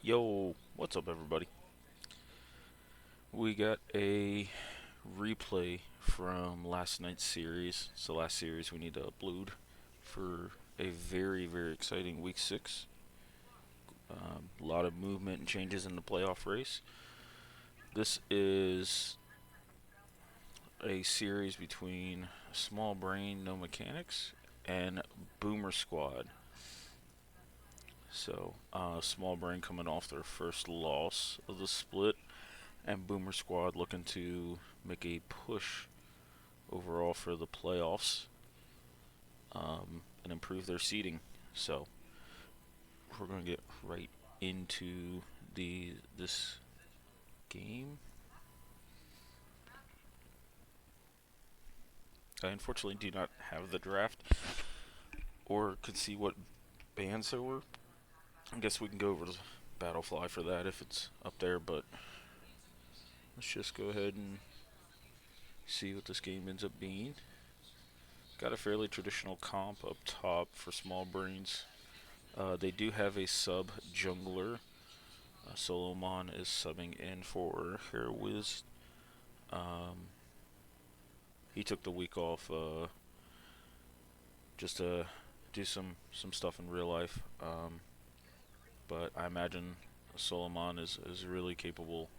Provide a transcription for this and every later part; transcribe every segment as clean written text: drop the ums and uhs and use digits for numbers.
Yo, what's up, everybody? We got a replay from last night's series. It's the last series we need to upload for a very, very exciting week 6. A lot of movement and changes in the playoff race. This is a series between Small Brain, No Mechanics, and Boomer Squad. So, Small Brain coming off their first loss of the split, and Boomer Squad looking to make a push overall for the playoffs and improve their seeding. So we're going to get right into this game. I unfortunately do not have the draft or could see what bands there were. I guess we can go over to Battlefly for that if it's up there, but let's just go ahead and see what this game ends up being. Got a fairly traditional comp up top for Small Brains. They do have a sub jungler. Solomon is subbing in for Hairwiz. He took the week off just to do some stuff in real life. But I imagine Solomon is really capable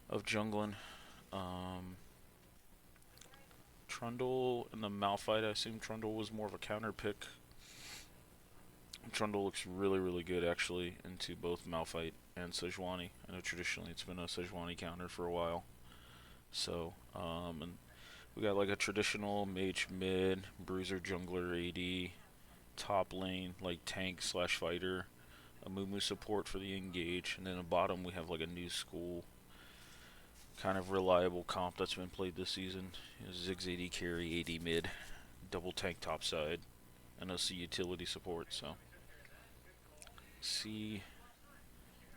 of jungling. Trundle in the Malphite, I assume Trundle was more of a counter pick. Trundle looks really, really good actually into both Malphite and Sejuani. I know traditionally it's been a Sejuani counter for a while. So, and we got like a traditional mage mid, bruiser jungler AD, top lane like tank slash fighter, a Mumu support for the engage, and then at bottom we have like a new school kind of reliable comp that's been played this season. Ziggs AD carry, AD mid, double tank top side, and also utility support. So see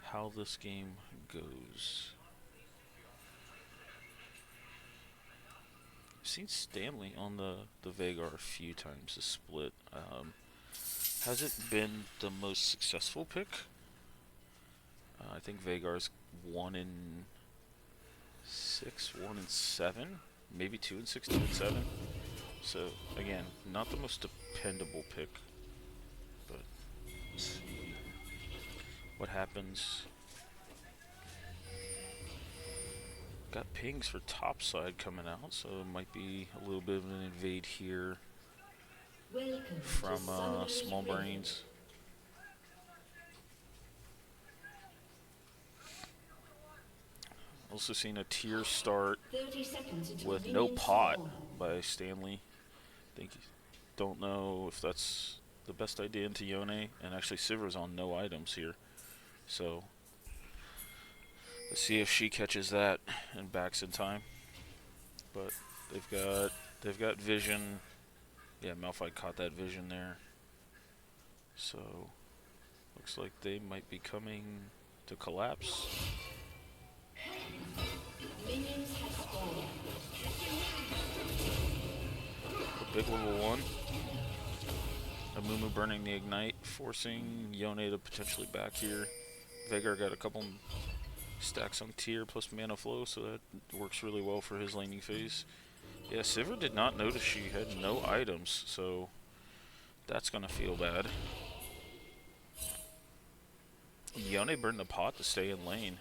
how this game goes. I've seen Stanley on the Veigar a few times this split. Hasn't been the most successful pick. I think Veigar's 1 in 6, 1 in 7, maybe 2 in 6, 2 in 7. So again, not the most dependable pick, but let's see what happens. Got pings for topside coming out, so it might be a little bit of an invade here from Small Brains. Also seen a tier start with no pot by Stanley. Don't know if that's the best idea into Yone, and actually Sivir's on no items here. So let's see if she catches that and backs in time. But they've got vision. Yeah, Malphite caught that vision there. So looks like they might be coming to collapse. A big level 1. Amumu burning the ignite, forcing Yone to potentially back here. Veigar got a couple stacks on tier plus mana flow, so that works really well for his laning phase. Yeah, Sivir did not notice she had no items, so that's gonna feel bad. Yone burned the pot to stay in lane.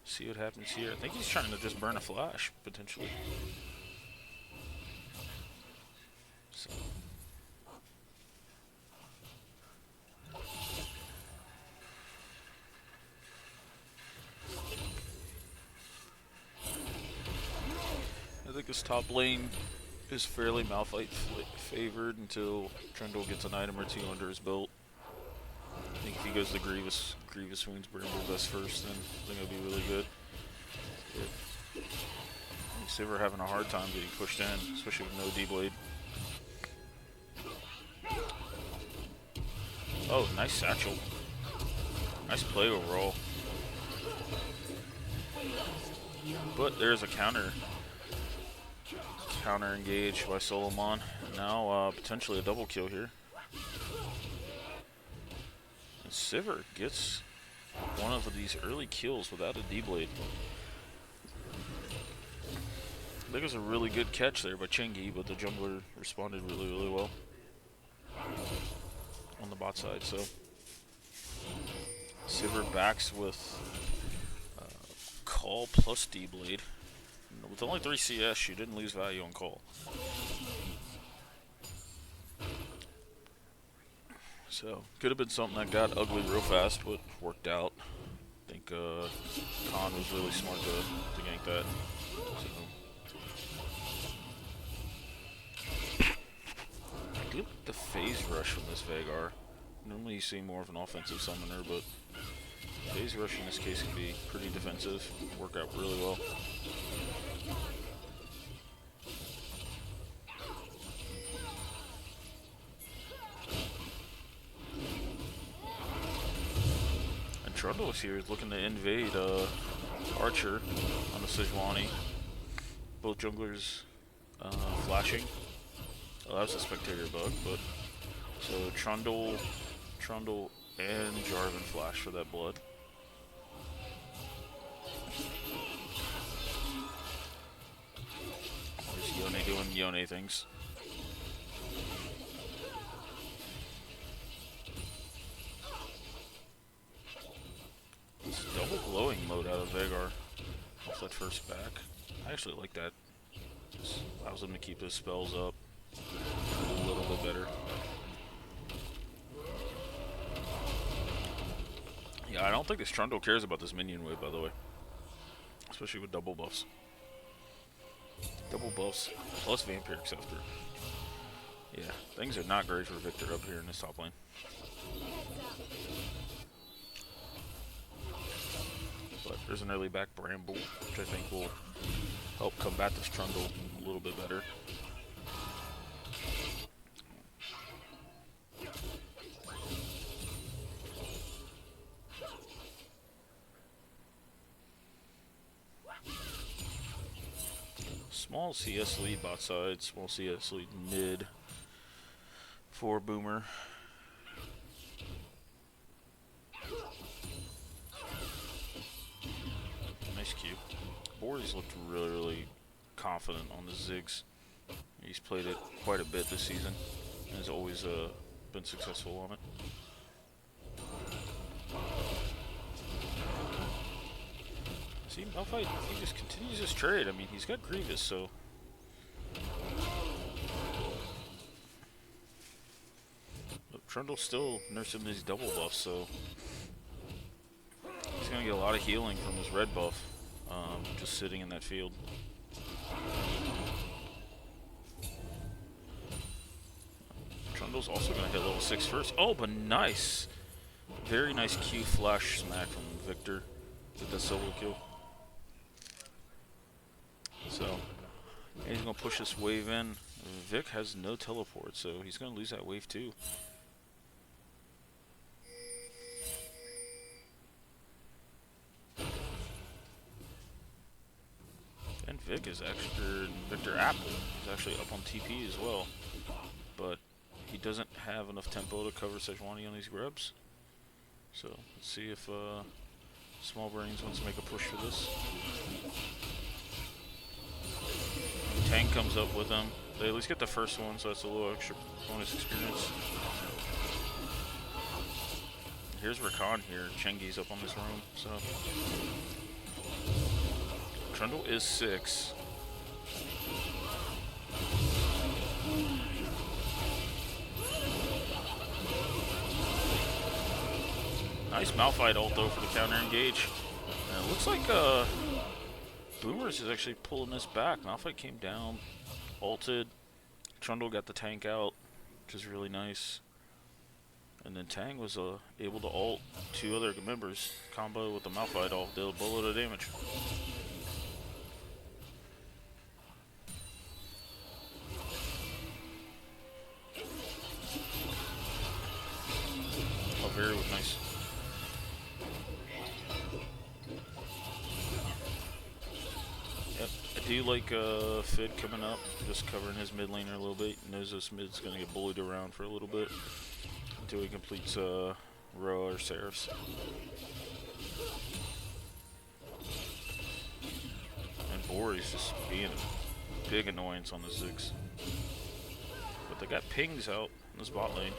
See what happens here. I think he's trying to just burn a flash, potentially. So. I think this top lane is fairly Malphite favored until Trundle gets an item or two under his belt. I think if he goes to Grievous Wounds Bramble Vest first, then I think it'll be really good. Sivir having a hard time getting pushed in, especially with no D-Blade. Oh, nice satchel. Nice play overall. But there's a counter Counter engage by Solomon. And now potentially a double kill here. And Sivir gets one of these early kills without a D-Blade. I think it was a really good catch there by Chengi, but the jungler responded really, really well on the bot side. So Sivir backs with Call plus D-Blade. With only 3 CS, you didn't lose value on Call. So, could have been something that got ugly real fast, but worked out. I think Khan was really smart to gank that. So. I do like the phase rush from this Veigar. Normally you see more of an offensive summoner, but phase rush in this case can be pretty defensive. Work out really well. Trundle is here, looking to invade Archer on the Sejuani. Both junglers flashing. Oh, that was a spectator bug, but so Trundle and Jarvan flash for that blood. There's Yone doing Yone things. Double glowing mode out of Veigar off that first back. I actually like that. Just allows him to keep his spells up a little bit better. Yeah, I don't think this Trundle cares about this minion wave, by the way. Especially with double buffs. Double buffs plus Vampiric Scepter. Yeah, things are not great for Viktor up here in this top lane. But there's an early back Bramble, which I think will help combat this Trundle a little bit better. Small CS lead bot side, small CS lead mid for Boomer. Nice Q. Boris looked really, really confident on the Ziggs. He's played it quite a bit this season and has always been successful on it. See, Malphite, he just continues his trade. I mean, he's got Grievous, so... But Trundle's still nursing these double buffs, so... He's going to get a lot of healing from his red buff, just sitting in that field. Trundle's also going to hit level 6 first. Oh, but nice! Very nice Q flash smack from Viktor with the solo kill. So, he's going to push this wave in. Vic has no teleport, so he's going to lose that wave too. And Vic is actually, Viktor Apple is actually up on TP as well. But he doesn't have enough tempo to cover Sejuani on these grubs. So, let's see if Small Brains wants to make a push for this. Tank comes up with them. They at least get the first one, so that's a little extra bonus experience. Here's Rakan here. Chengi's up on this room, so... Trundle is 6. Nice Malphite ult though for the counter engage. And it looks like Boomers is actually pulling this back. Malphite came down, ulted. Trundle got the tank out, which is really nice. And then Tang was able to ult 2 other members. Combo with the Malphite ult, deal a bullet of damage. Oh, very nice. Yep, do like Fid coming up, just covering his mid laner a little bit. Knows this mid's gonna get bullied around for a little bit until he completes Roa or Seraphs. And Bori's just being a big annoyance on the Ziggs. But they got pings out in this bot lane.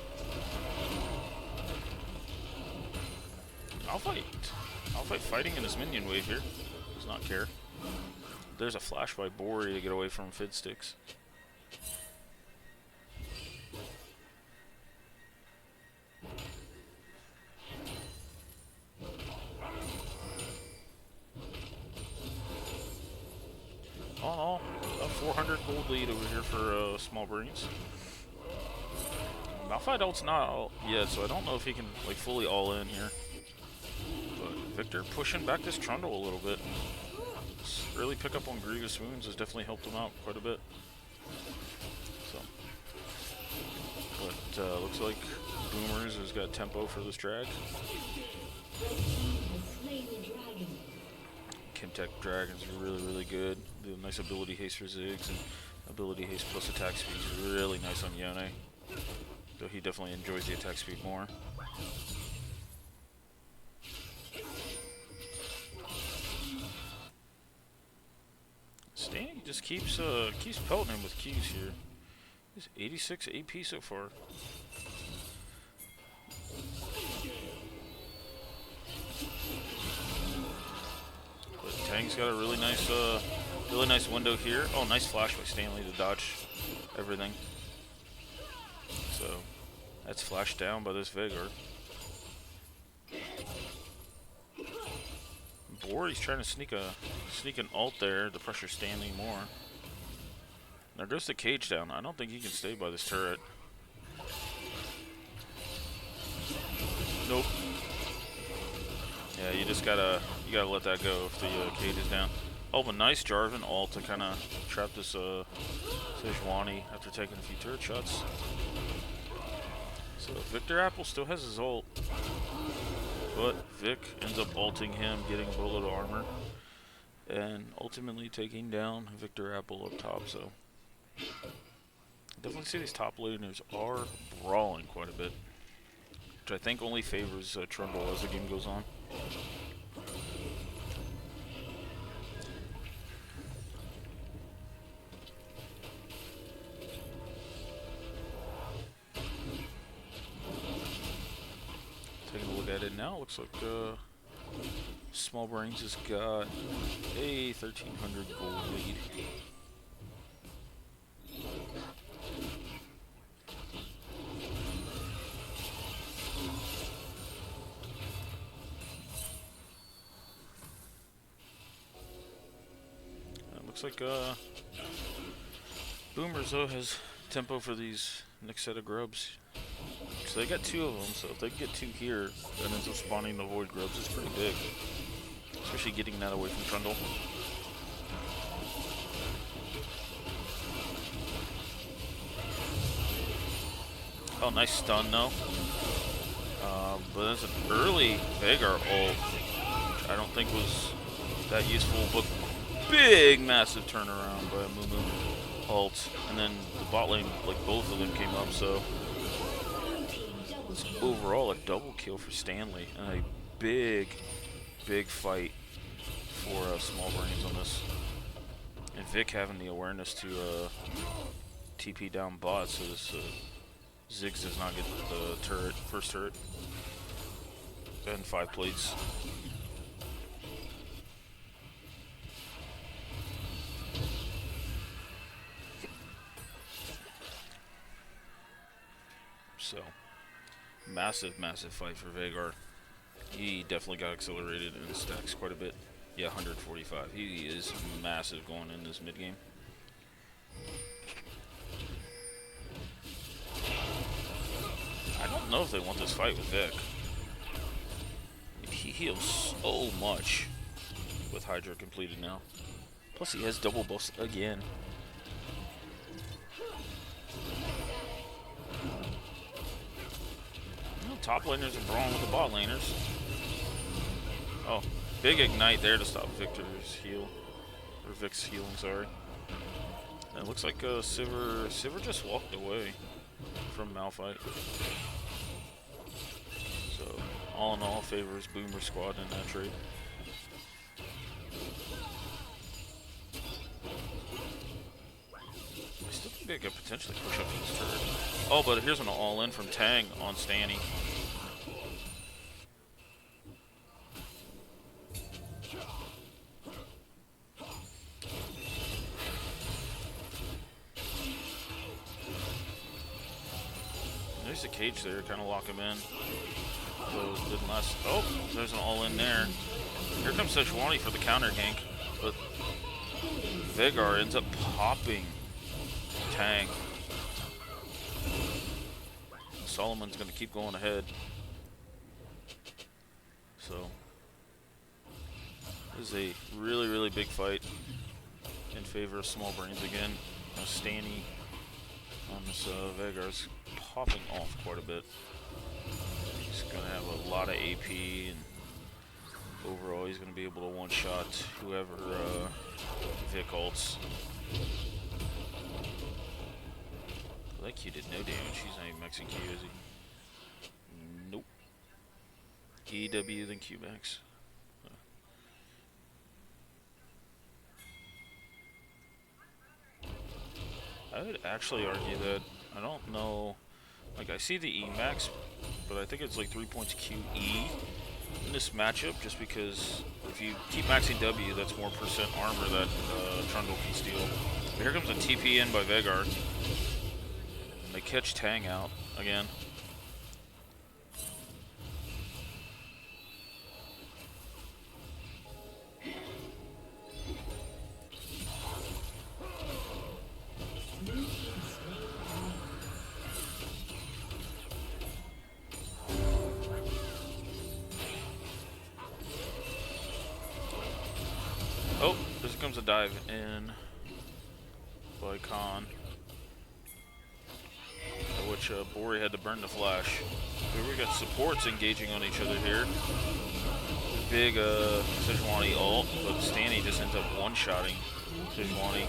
Malphite fighting in his minion wave here. Does not care. There's a flash by Bori to get away from Fid sticks. All in all, a 400 gold lead over here for Small Brains. Malphite ult's not all yet, so I don't know if he can like fully all in here. But Victor pushing back this Trundle a little bit. Early pickup on Grievous Wounds has definitely helped him out quite a bit. So, but looks like Boomers has got tempo for this drag. Kimtech Dragon's really good. The nice ability haste for Ziggs and ability haste plus attack speed is really nice on Yone. Though he definitely enjoys the attack speed more. Stanny just keeps pelting him with Qs here. He's 86 AP so far. But Tang's got a really nice window here. Oh, nice flash by Stanley to dodge everything. So that's flashed down by this Veigar. Bori's trying to sneak an ult there to pressure Stanley more. There goes the cage down. I don't think he can stay by this turret. Nope. Yeah, you gotta let that go if the cage is down. Oh, but nice Jarvan ult to kind of trap this Sejuani after taking a few turret shots. So Victor Apple still has his ult. But Vic ends up ulting him, getting a bullet armor, and ultimately taking down Victor Apple up top. So definitely see these top laners are brawling quite a bit, which I think only favors Trundle as the game goes on. Taking a look at it now, looks like Small Brains has got a 1,300 gold lead. Looks like Boomers though has tempo for these next set of grubs. So they got 2 of them, so if they get 2 here, that ends up spawning the Void Grubs. It's pretty big. Especially getting that away from Trundle. Oh, nice stun though. But there's an early Veigar ult, which I don't think was that useful, but big, massive turnaround by Mumu ult. And then the bot lane, like both of them came up, so overall a double kill for Stanley and a big fight for Small Brains on this. And Vic having the awareness to TP down bot so this Ziggs does not get the first turret. And 5 plates. So massive fight for Veigar. He definitely got accelerated in stacks quite a bit. Yeah, 145. He is massive going in this mid game. I don't know if they want this fight with Vic. He heals so much with Hydra completed now. Plus he has double buffs again. Top laners are brawling with the bot laners. Oh, big ignite there to stop Victor's heal. Or Vic's healing, sorry. And it looks like Sivir just walked away from Malphite. So, all in all, favors Boomer Squad in that trade. I still think they could potentially push up to this turret. Oh, but here's an all-in from Tang on Stanny. There's a cage there, kind of lock him in. So it didn't last. Oh, there's an all-in there. Here comes Sejuani for the counter gank, but Veigar ends up popping Tang. Solomon's going to keep going ahead. So this is a really, really big fight in favor of Small Brains again. Stanny on this Veigar's popping off quite a bit. He's going to have a lot of AP, and overall he's going to be able to one-shot whoever Vic ults. That Q did no damage. He's not even maxing Q, is he? Nope. EW than Q max. I would actually argue that I don't know. Like, I see the E max, but I think it's like 3 points QE in this matchup, just because if you keep maxing W, that's more percent armor that Trundle can steal. But here comes a TP in by Veigar. And they catch Tang out again. Oh, there comes a dive in by Khan. Which Bori had to burn the flash. Here we got supports engaging on each other here. Big Sejuani ult, but Stanny just ends up one-shotting Sejuani.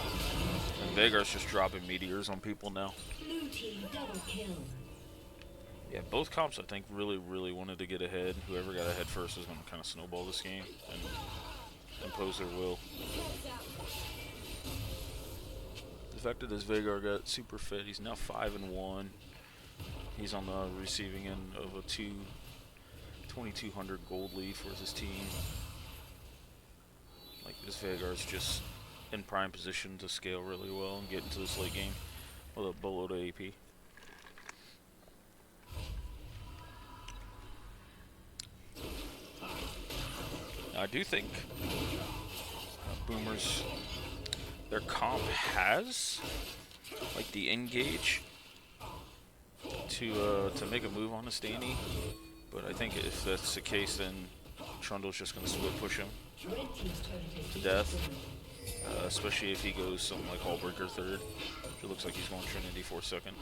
And Veigar's just dropping meteors on people now. Blue team double kill. Yeah, both comps I think really, really wanted to get ahead. Whoever got ahead first is going to kind of snowball this game and impose their will. The fact that this Veigar got super fit, he's now 5-1. He's on the receiving end of a 2,200 gold lead for his team. Like, this Veigar's just in prime position to scale really well and get into this late game with a boatload of AP. I do think Boomers, their comp has like the engage to make a move on a Stanny, but I think if that's the case, then Trundle's just going to split push him to death, especially if he goes something like Hullbreaker third. It looks like he's going Trinity for second.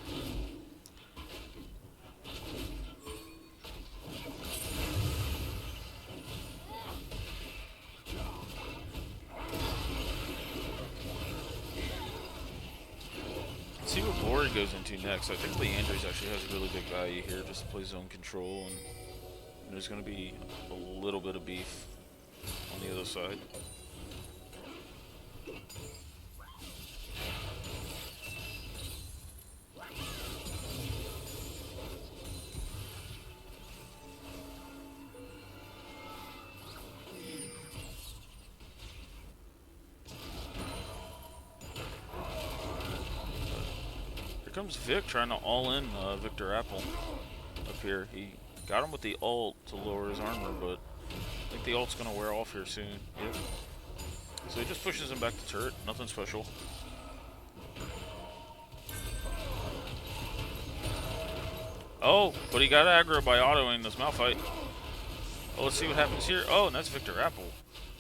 See what Bori goes into next. I think Leandres actually has a really big value here, just to play zone control, and there's going to be a little bit of beef on the other side. Comes Vic trying to all-in Victor Apple up here. He got him with the ult to lower his armor, but I think the ult's going to wear off here soon. Yep. So he just pushes him back to turret. Nothing special. Oh, but he got aggro by autoing this Malphite. Oh, let's see what happens here. Oh, and that's Victor Apple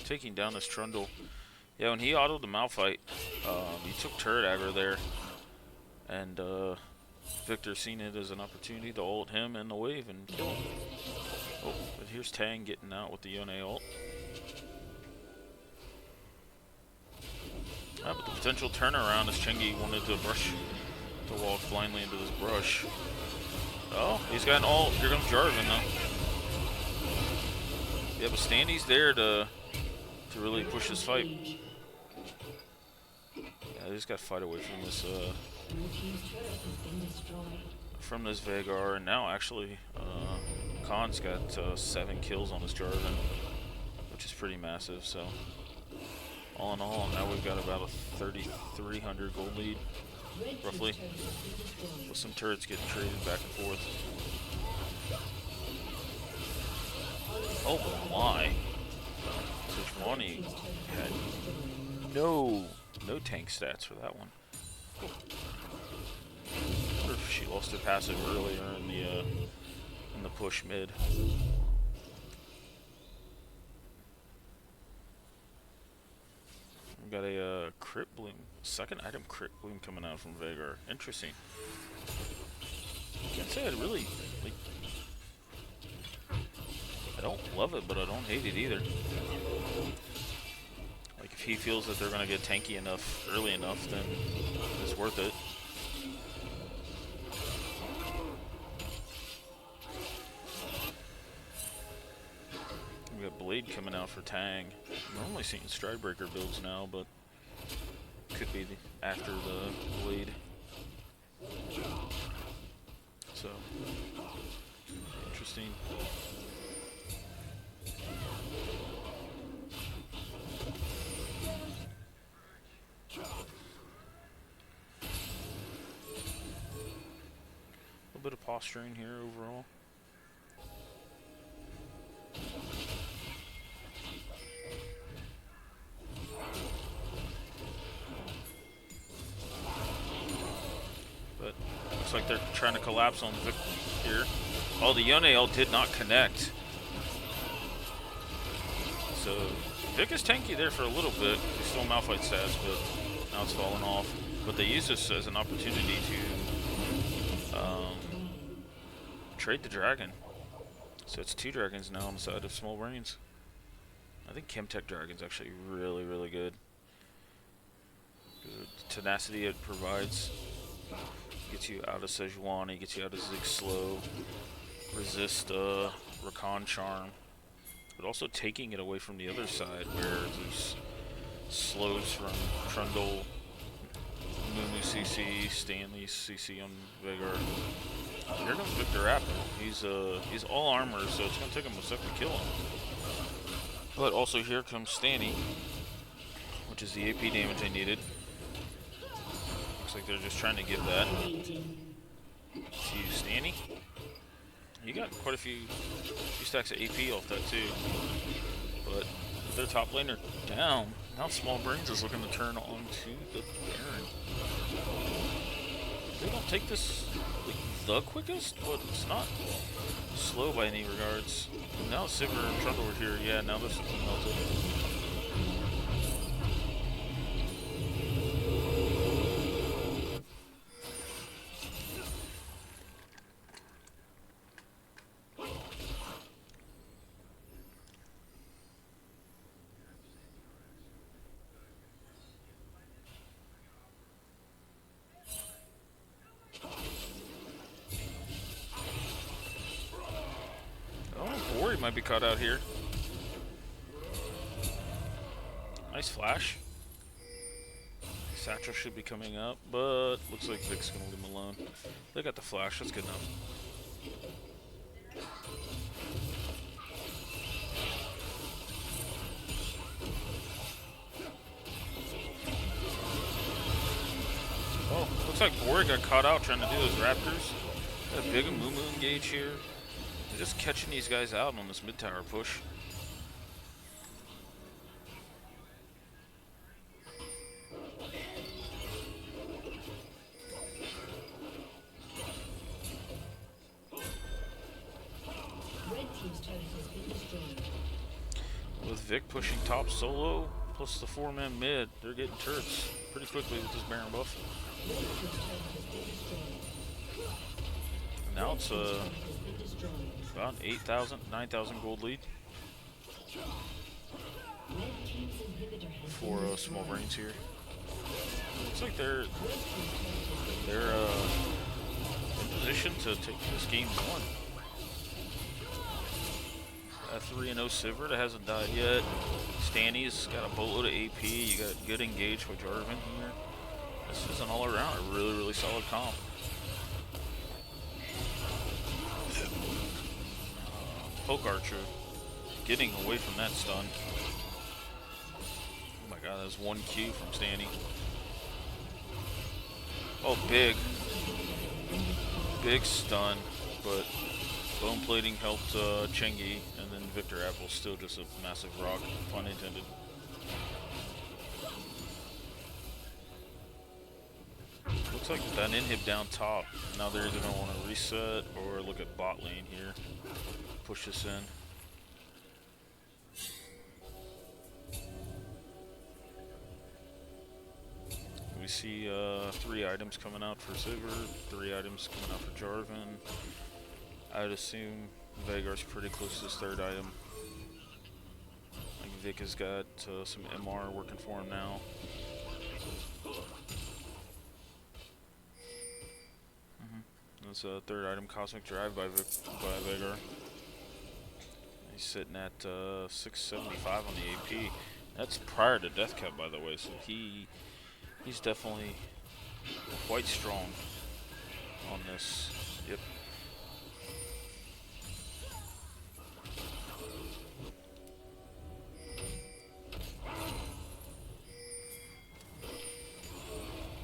taking down this Trundle. Yeah, when he autoed the Malphite, he took turret aggro there. And Victor seen it as an opportunity to ult him in the wave and kill him. Oh, but here's Tang getting out with the Yone ult. But the potential turnaround is Chengi wanted to walk blindly into this brush. Oh, he's got an ult. Here comes Jarvan though. Yeah, but Standy's there to really push this fight. Yeah, they just got to fight away from this Veigar, and now actually Khan's got 7 kills on his Jarvan, which is pretty massive. So all in all, now we've got about a 3,300 gold lead, roughly, with some turrets getting traded back and forth. Oh my! Sejuani had no tank stats for that one. I wonder if she lost her passive earlier in the push mid. We got a crit bloom, second item crit bloom coming out from Veigar. Interesting. Can't say I really like. I don't love it, but I don't hate it either. Like if he feels that they're gonna get tanky enough early enough, then it's worth it. We got Blade coming out for Tang. I'm normally seeing Stridebreaker builds now, but could be after the Blade. So interesting. A little bit of posturing here overall. But looks like they're trying to collapse on Vic here. Oh, the Yone ult did not connect. So Vic is tanky there for a little bit. He's still Malphite stats, but now it's falling off. But they use this as an opportunity to trade the dragon. So it's 2 dragons now on the side of Small Brains. I think Chemtech Dragon's actually really, really good. The tenacity it provides gets you out of Sejuani, gets you out of Ziggs slow, resist Rakan charm, but also taking it away from the other side where there's slows from Trundle, Mumu CC, Stanley CC on Veigar. Here comes Victor Apple. He's all armor, so it's gonna take him a second to kill him. But also here comes Stanny, which is the AP damage I needed. Looks like they're just trying to give that to Stanny. You got quite a few stacks of AP off that too. But their top laner down. Now Small Brains is looking to turn on to the Baron. They don't take this like the quickest, but it's not slow by any regards. And now Sivir and Trundle are here. Yeah, now this is melted. Bori might be caught out here. Nice flash. Satchel should be coming up, but looks like Vic's gonna leave him alone. They got the flash, that's good enough. Oh, looks like Bori got caught out trying to do those Raptors. Got a big Mumu engage here. They're just catching these guys out on this mid-tower push. With Vic pushing top solo, plus the 4-man mid, they're getting turrets pretty quickly with this Baron buff. Now it's about 8,000, 9,000 gold lead for Small Brains here. Looks like they're in position to take this game one. A 3-0 Sivert that hasn't died yet. Stanny's got a boatload of AP. You got good engage by Jarvan here. This is an all-around a really solid comp. Poke Archer getting away from that stun. Oh my god, that's 1 Q from Stanny. Oh, big stun, but bone plating helped Chengi, and then Victor Apple still just a massive rock, pun intended. Looks like that inhib down top. Now they're either gonna want to reset or look at bot lane here, push this in. We see 3 items coming out for Sivert, 3 items coming out for Jarvan. I'd assume Veigar's pretty close to his 3rd item. Like Vic has got some MR working for him now. That's a 3rd item, Cosmic Drive by Veigar. He's sitting at 675 on the AP. That's prior to Death Cap, by the way, so he's definitely quite strong on this. Yep.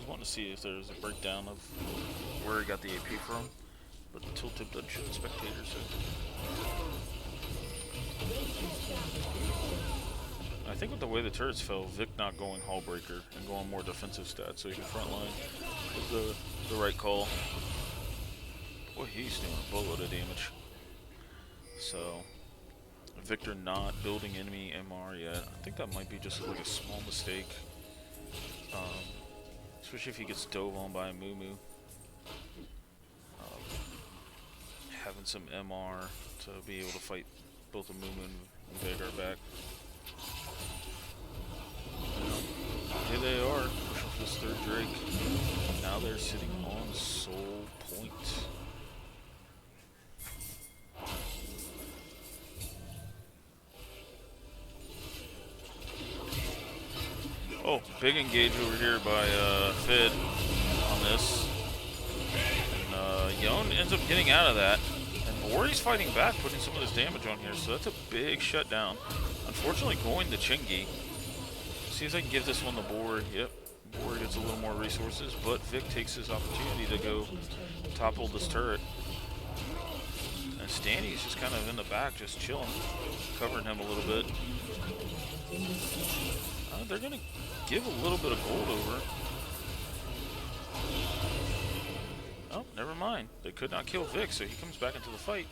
I want to see if there's a breakdown of where he got the AP from, but Tilted doesn't show the spectators. So. I think with the way the turrets fell, Vic not going Hullbreaker and going more defensive stats so he can frontline was the right call. Boy, he's doing a boatload of damage. So, Victor not building enemy MR yet. I think that might be just like a small mistake. Especially if he gets dove on by a Mumu. Having some MR to be able to fight both a Mumu and Veigar back. Here they are, pushing for this 3rd Drake. Now they're sitting on Soul Point. Oh, big engage over here by Fid on this. And Yone ends up getting out of that. And Ori's fighting back, putting some of this damage on here, so that's a big shutdown. Unfortunately, going to Chengi. See if I can give this one the board. Yep, board gets a little more resources, but Vic takes his opportunity to go topple this turret. And Stanny's just kind of in the back, just chilling, covering him a little bit. They're going to give a little bit of gold over. Oh, never mind. They could not kill Vic, so he comes back into the fight.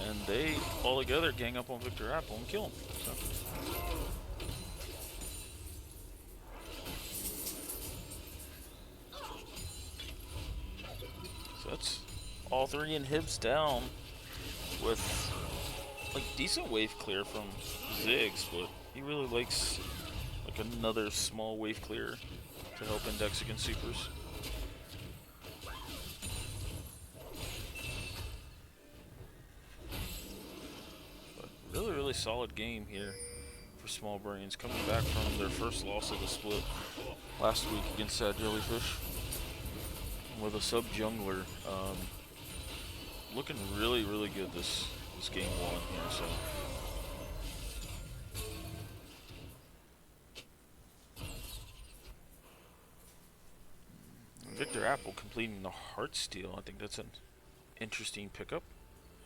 And they all together gang up on Victor Apple and kill him. So that's all 3 inhibs down with like decent wave clear from Ziggs, but he really likes like another small wave clear to help index against supers. But really solid game here for Small Brains, coming back from their first loss of the split last week against Sad Jellyfish with a sub jungler. Looking really good this game 1 here. So. Victor Apple completing the Heartsteel. I think that's an interesting pickup,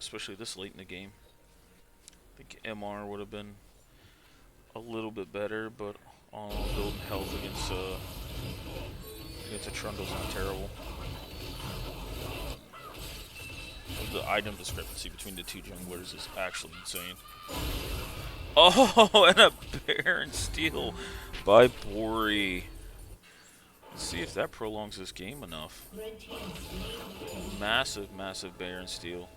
especially this late in the game. I think MR would have been a little bit better, but on building health against a Trundle's not terrible. The item discrepancy between the 2 junglers is actually insane. Oh, and a Baron steal by Bori. Let's see if that prolongs this game enough. Massive Baron steal.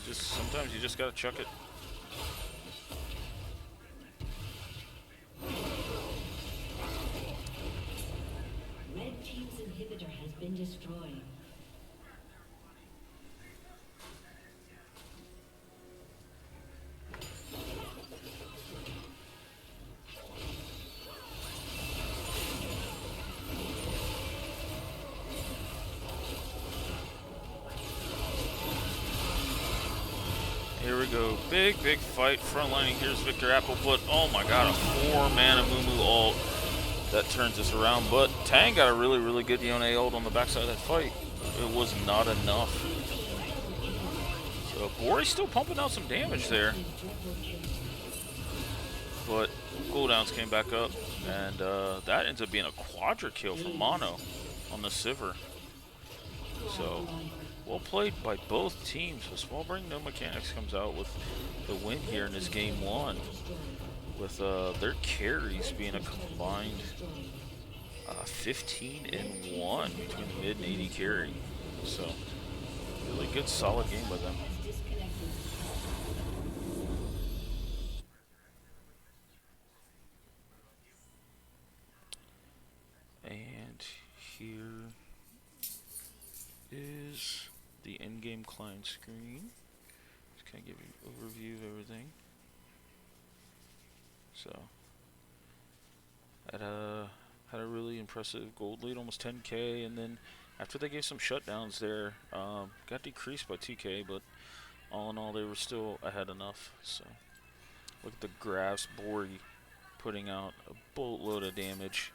So sometimes you just gotta chuck it. team's inhibitor has been destroyed. Here we go. Big fight. Frontlining. Here's Victor Apple. But, oh my god, a 4-mana Mumu ult. That turns us around. But Tang got a really good Yone ult on the backside of that fight. It was not enough. So, Bori's still pumping out some damage there. But cooldowns came back up. And that ends up being a quadra kill for Mono on the Sivir. So, well played by both teams. So Smallbrain No Mechanics comes out with the win here in this game 1. With their carries being a combined 15 and 1 between the mid and AD carry. So, really good solid game by them. And here is the in-game client screen. Just kind of give you an overview of everything. So, had a really impressive gold lead, almost 10k, and then after they gave some shutdowns there, got decreased by 2k, but all in all they were still ahead enough. So, look at the graphs, Bori putting out a boatload of damage,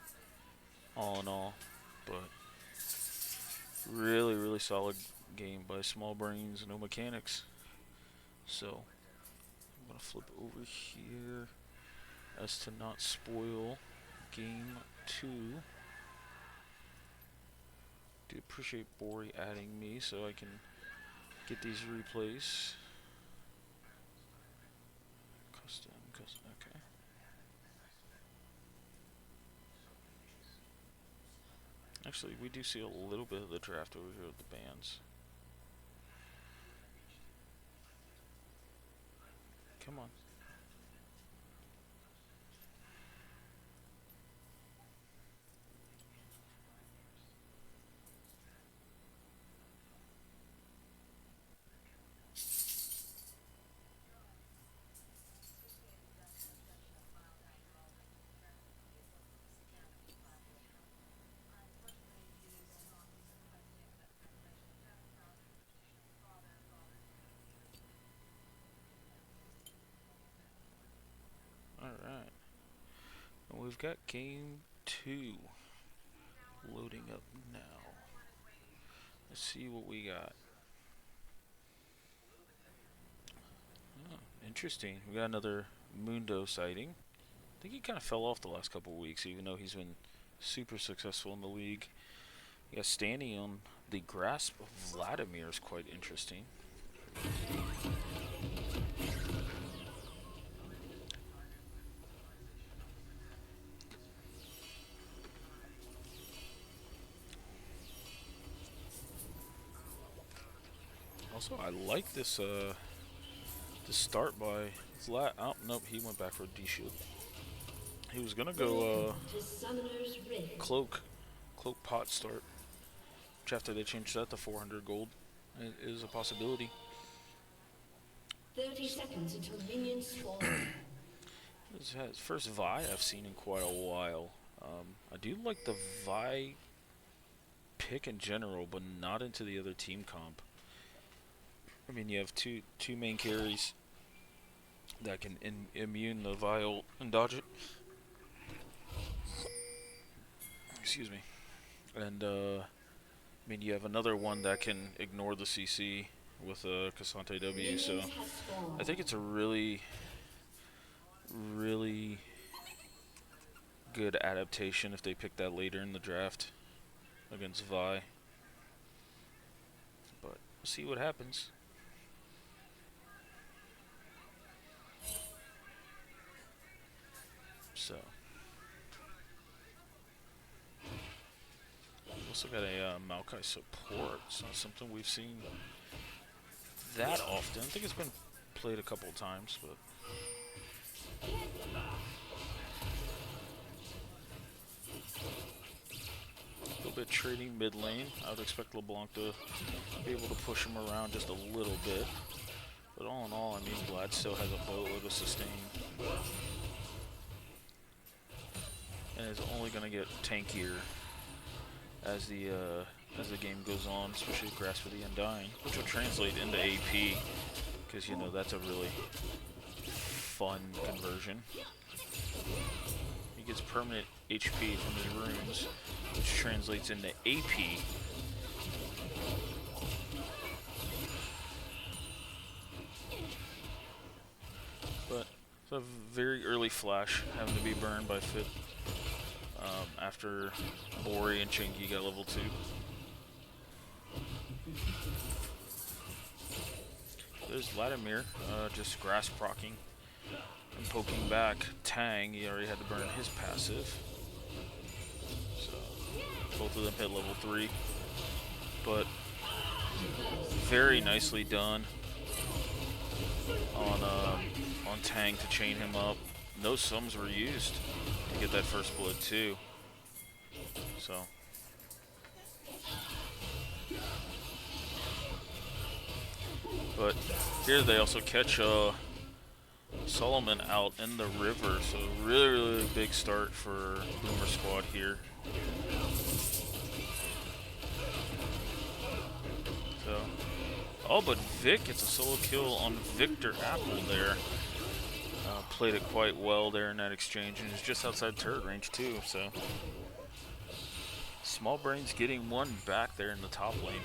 all in all, but really solid game by Smallbrains, No Mechanics. So, I'm gonna flip over here as to not spoil game 2. Do appreciate Bori adding me so I can get these replays. Custom, okay. Actually, we do see a little bit of the draft over here with the bands. Come on. Alright. And we've got game 2 loading up now. Let's see what we got. Oh, interesting. We got another Mundo sighting. I think he kind of fell off the last couple of weeks, even though he's been super successful in the league. Yeah, standing on the grasp of Vladimir is quite interesting. Also, I like this this start by Vlad. Oh, nope, he went back for a D-shield. He was gonna go cloak pot start, which after they changed that to 400 gold, it is a possibility. 30 seconds until minions spawn. This is his first Vi I've seen in quite a while. I do like the Vi pick in general, but not into the other team comp. I mean, you have two main carries that can immune the Vi ult and dodge it. Excuse me. And I mean, you have another one that can ignore the CC with a Cassante W. So I think it's a really good adaptation if they pick that later in the draft against Vi. But we'll see what happens. So, also got a Maokai support. It's not something we've seen that often. I think it's been played a couple of times, but still bit trading mid lane. I would expect LeBlanc to be able to push him around just a little bit. But all in all, I mean, Vlad still has a boatload of sustain. And is only going to get tankier as the game goes on, especially with Grasp of the Undying, which will translate into AP, because, you know, that's a really fun conversion. He gets permanent HP from his runes, which translates into AP. But it's a very early flash having to be burned by Fit after Bori and Chingy got level 2. There's Vladimir, just grass procking and poking back. Tang, he already had to burn his passive. So both of them hit level 3. But very nicely done on Tang to chain him up. No sums were used to get that first blood too. So but here they also catch Solomon out in the river, so really big start for Boomer Squad here. So, oh, but Vic gets a solo kill on Victor Apple there. Played it quite well there in that exchange, and is just outside turret range too. So, Small Brains getting one back there in the top lane.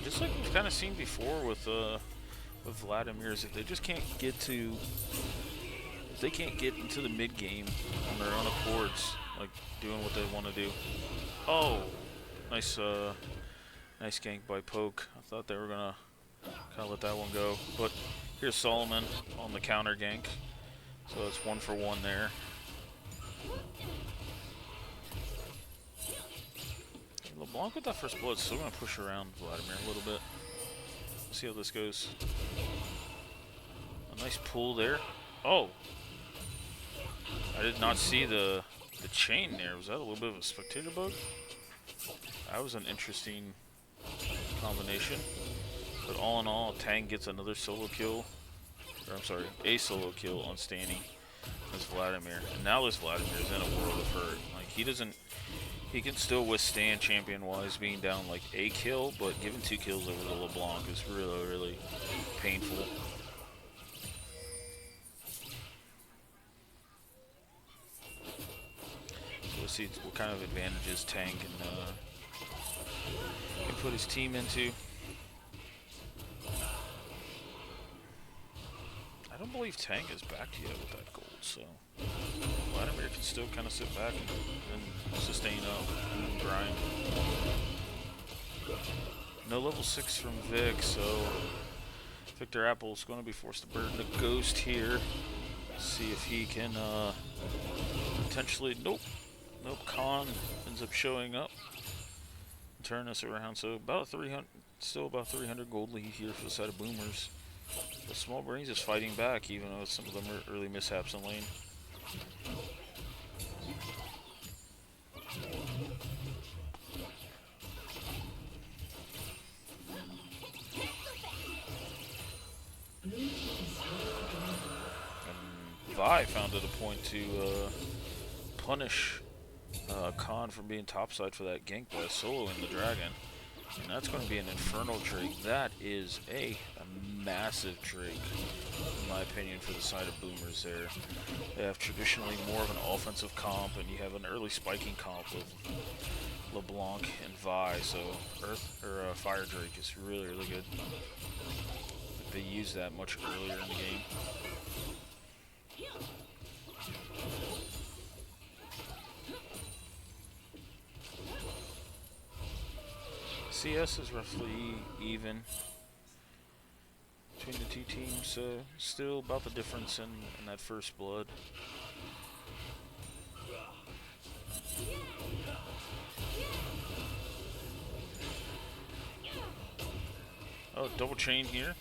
Just like we've kind of seen before with Vladimir, is if they just can't get to, if they can't get into the mid game on their own accords, like doing what they want to do. Oh, nice, nice gank by Poke. I thought they were gonna kind of let that one go, but here's Solomon on the counter gank, so it's 1 for 1 there. LeBlanc with that first blood, still gonna push around Vladimir a little bit. Let's see how this goes. A nice pull there. Oh, I did not see the chain there. Was that a little bit of a spectator bug? That was an interesting combination. But all in all, Tang gets another solo kill. Or I'm sorry, a solo kill on Stanny as Vladimir. And now this Vladimir is in a world of hurt. Like, he can still withstand champion-wise being down like a kill, but giving 2 kills over to LeBlanc is really painful. So we'll see what kind of advantages Tang can put his team into. I don't believe Tang is back yet with that gold, so Vladimir can still kind of sit back and sustain up and grind. No level 6 from Vic, so Victor Apple is going to be forced to burn the Ghost here. See if he can potentially. Nope, Khan ends up showing up, turn us around. So about 300, still about 300 gold lead here for the side of Boomers. The Small Brains is fighting back, even though some of them are early mishaps in lane. And Vi found it a point to punish Khan from being topside for that gank by soloing the dragon. And that's going to be an Infernal Drake. That is a massive Drake, in my opinion, for the side of Boomers there. They have traditionally more of an offensive comp, and you have an early spiking comp with LeBlanc and Vi, so Fire Drake is really good. They use that much earlier in the game. CS is roughly even between the two teams, so still about the difference in that first blood. Oh, double chain here.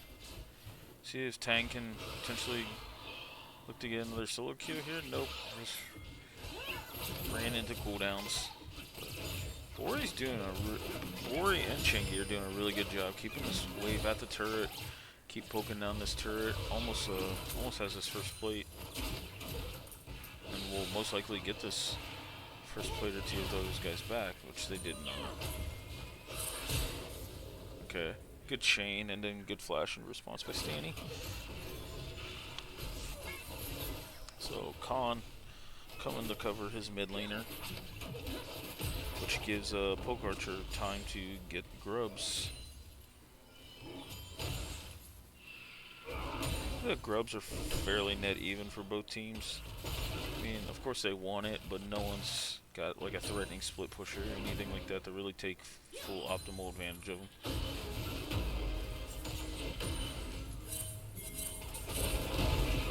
See if Tang can potentially look to get another solo queue here. Nope. Just ran into cooldowns. Ori and Chingy are doing a really good job keeping this wave at the turret. Keep poking down this turret. Almost has his first plate, and will most likely get this first plate or two of those guys back, which they did not. Okay, good chain and then good flash in response by Stanny. So Khan coming to cover his mid laner, which gives Poke Archer time to get grubs. The grubs are fairly net even for both teams. I mean, of course they want it, but no one's got like a threatening split pusher or anything like that to really take full optimal advantage of them.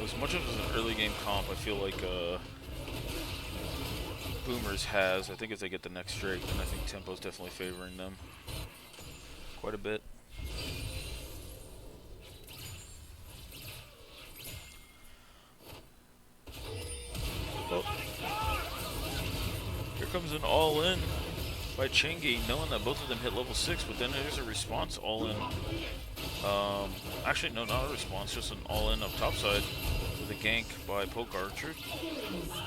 As much as an early game comp, I feel like Boomers has. I think if they get the next Drake, then I think Tempo's definitely favoring them quite a bit. Oh. Here comes an all-in by Chingy, knowing that both of them hit level 6, but then there's a response all-in. Actually, no, not a response, just an all-in up topside with a gank by Poke Archer.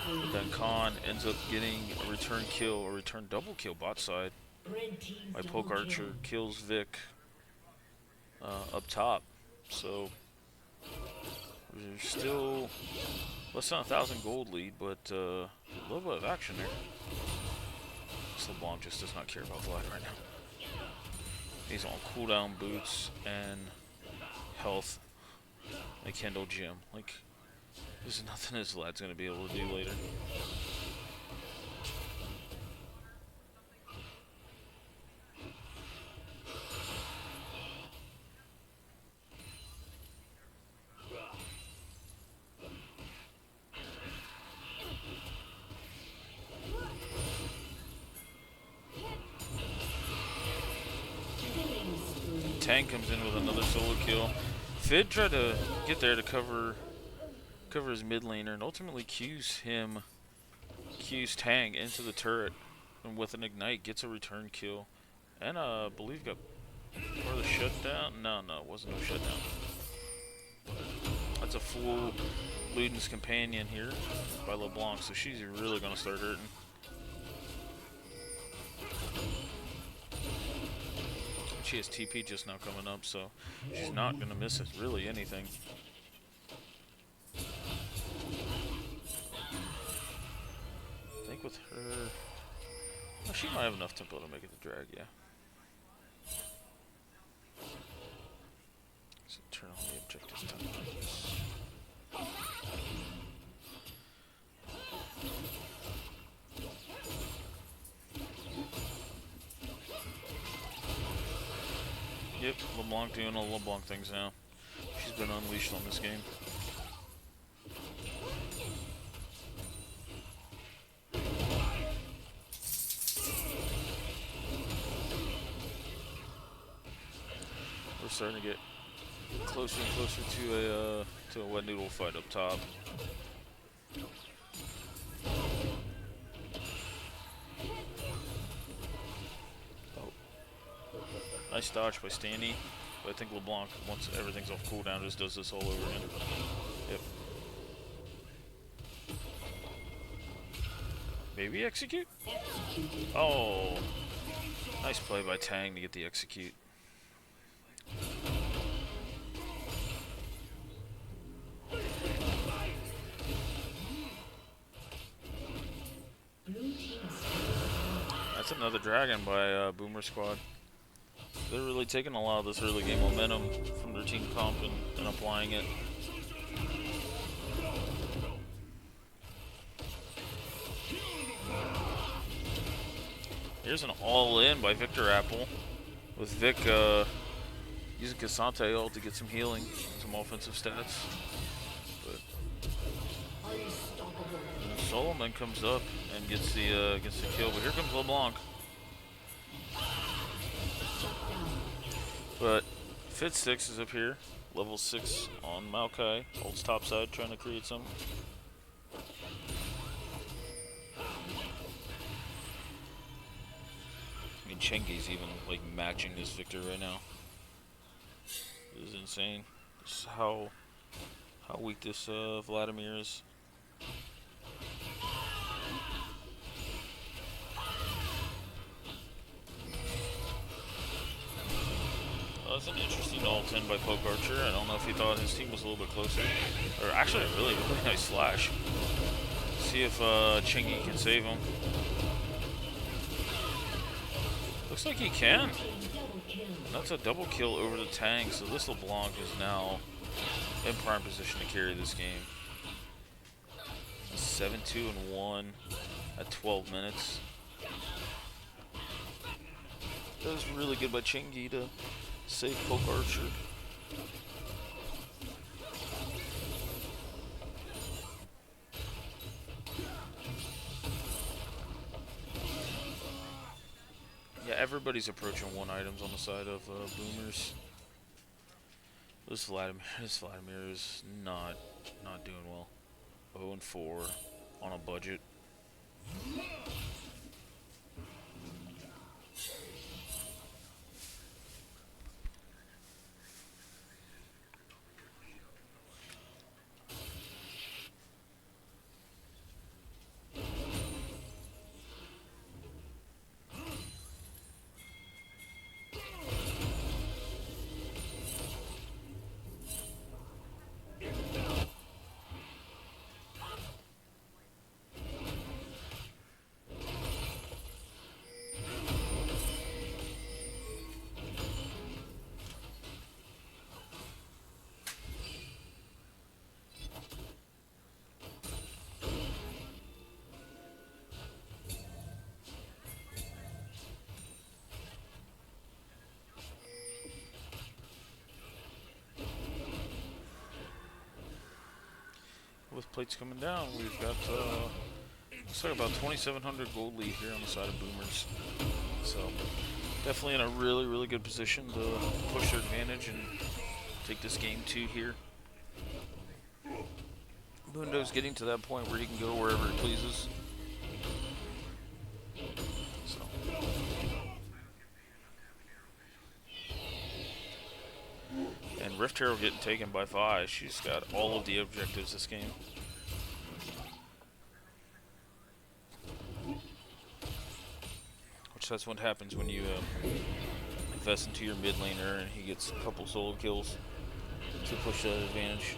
But then Khan ends up getting a return kill, or return double kill bot side by Poke Archer, kills Vic up top. So there's still less than 1,000 gold lead, but a little bit of action there. LeBlanc just does not care about Vlad right now. He's on cooldown boots and health like Kendall Gym. Like, there's nothing his Vlad's gonna be able to do later. Tang comes in with another solo kill. Fid tried to get there to cover his mid laner and ultimately cues Tang into the turret, and with an ignite gets a return kill. And I believe got part of the shutdown. No, it wasn't no shutdown. That's a full Luden's companion here by LeBlanc, so she's really gonna start hurting. She has TP just now coming up, so she's not going to miss it, really anything. I think with her... Well, she might have enough tempo to make it the drag, yeah. So turn on the objectives time. Yep, LeBlanc doing all LeBlanc things now. She's been unleashed on this game. We're starting to get closer and closer to a wet noodle fight up top. Nice dodge by Stanny, but I think LeBlanc, once everything's off cooldown, just does this all over again. Yep. Maybe execute? Oh, nice play by Tang to get the execute. That's another dragon by Boomer Squad. They're really taking a lot of this early game momentum from their team comp and applying it. Here's an all-in by Victor Apple, with Vic using Cassante ult to get some healing, some offensive stats. But Solomon comes up and gets the kill, but here comes LeBlanc. But Fit6 is up here Level 6 on Maokai. Holds top side, trying to create some. I mean, Chengi's even like matching this Victor right now. This is insane. This is how weak this Vladimir is. That's an interesting ult-in by Poke Archer. I don't know if he thought his team was a little bit closer. Or actually a really nice slash. See if Chingy can save him. Looks like he can. That's a double kill over the tank, so this LeBlanc is now in prime position to carry this game. 7-2-1 at 12 minutes. That was really good by Chingy to save Poke Archer. Yeah, everybody's approaching 1 items on the side of Boomers. This Vladimir is not doing well. 0-4 on a budget. With plates coming down, we've got looks like about 2,700 gold lead here on the side of Boomers. So definitely in a really good position to push their advantage and take this game 2 here. Mundo's getting to that point where he can go wherever he pleases. So. And Rift Hero getting taken by Vi. She's got all of the objectives this game. Which that's what happens when you invest into your mid laner and he gets a couple solo kills to push that advantage.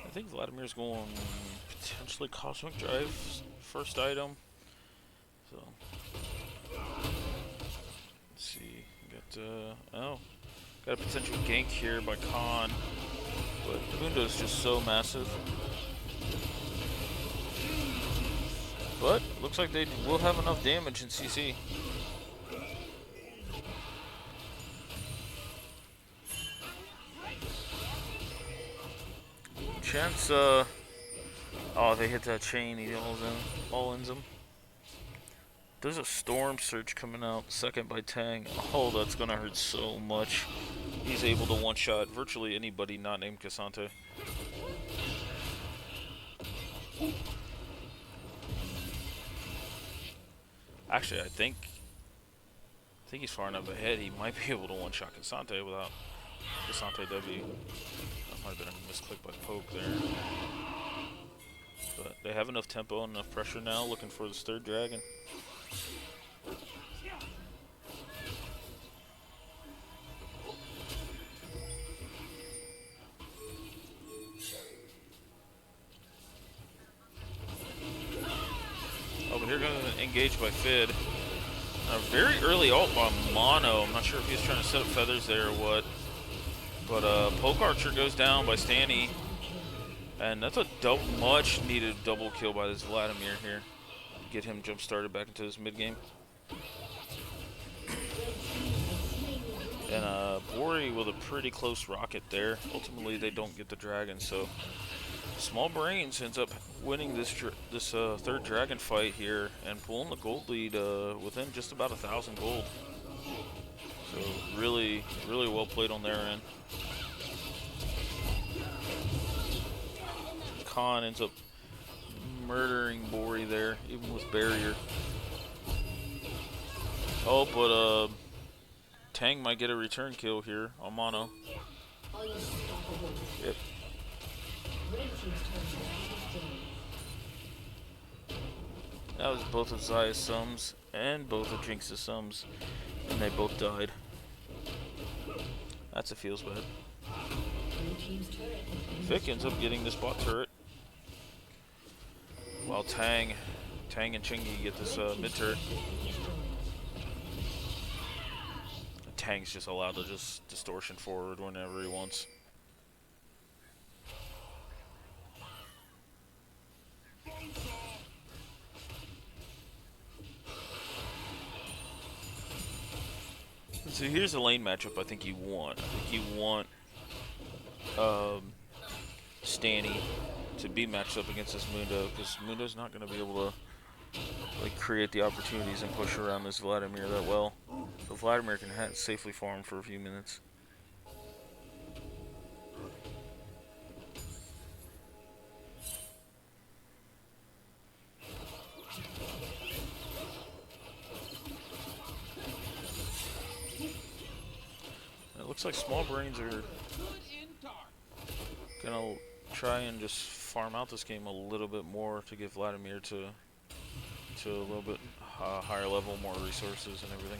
I think Vladimir's going potentially Cosmic Drive first item. So let's see. Got a potential gank here by Khan, but Mundo's just so massive. But looks like they will have enough damage in CC. Chance, oh, they hit that chain, he all ends them. There's a Storm Surge coming out, second by Tang. Oh, that's gonna hurt so much. He's able to one-shot virtually anybody not named Cassante. Actually, I think he's far enough ahead, he might be able to one-shot Cassante without Cassante W. Might have been a misclick by Poke there. But they have enough tempo and enough pressure now, looking for this third dragon. Oh, but here goes an engage by Fid. A very early ult by Mono. I'm not sure if he's trying to set up feathers there or what. But Poke Archer goes down by Stanny, and that's a much needed double kill by this Vladimir here. Get him jump started back into this mid game. And Bori with a pretty close rocket there. Ultimately, they don't get the dragon, so Small Brains ends up winning this third dragon fight here and pulling the gold lead within just about 1,000 gold. So really, really well played on their end. Khan ends up murdering Bori there, even with barrier. Oh, but Tang might get a return kill here on Mono. Yep. That was both of Zaya's sums and both of Jinx's sums, and they both died. That's a feels bad. Vic ends up getting this bot turret, while Tang and Chingy get this mid turret. Tang's just allowed to just distortion forward whenever he wants. So here's a lane matchup I think you want. I think you want Stanny to be matched up against this Mundo, because Mundo's not going to be able to like create the opportunities and push around this Vladimir that well. So Vladimir can safely farm for a few minutes. It looks like Small Brains are gonna try and just farm out this game a little bit more to get Vladimir to a little bit higher level, more resources and everything.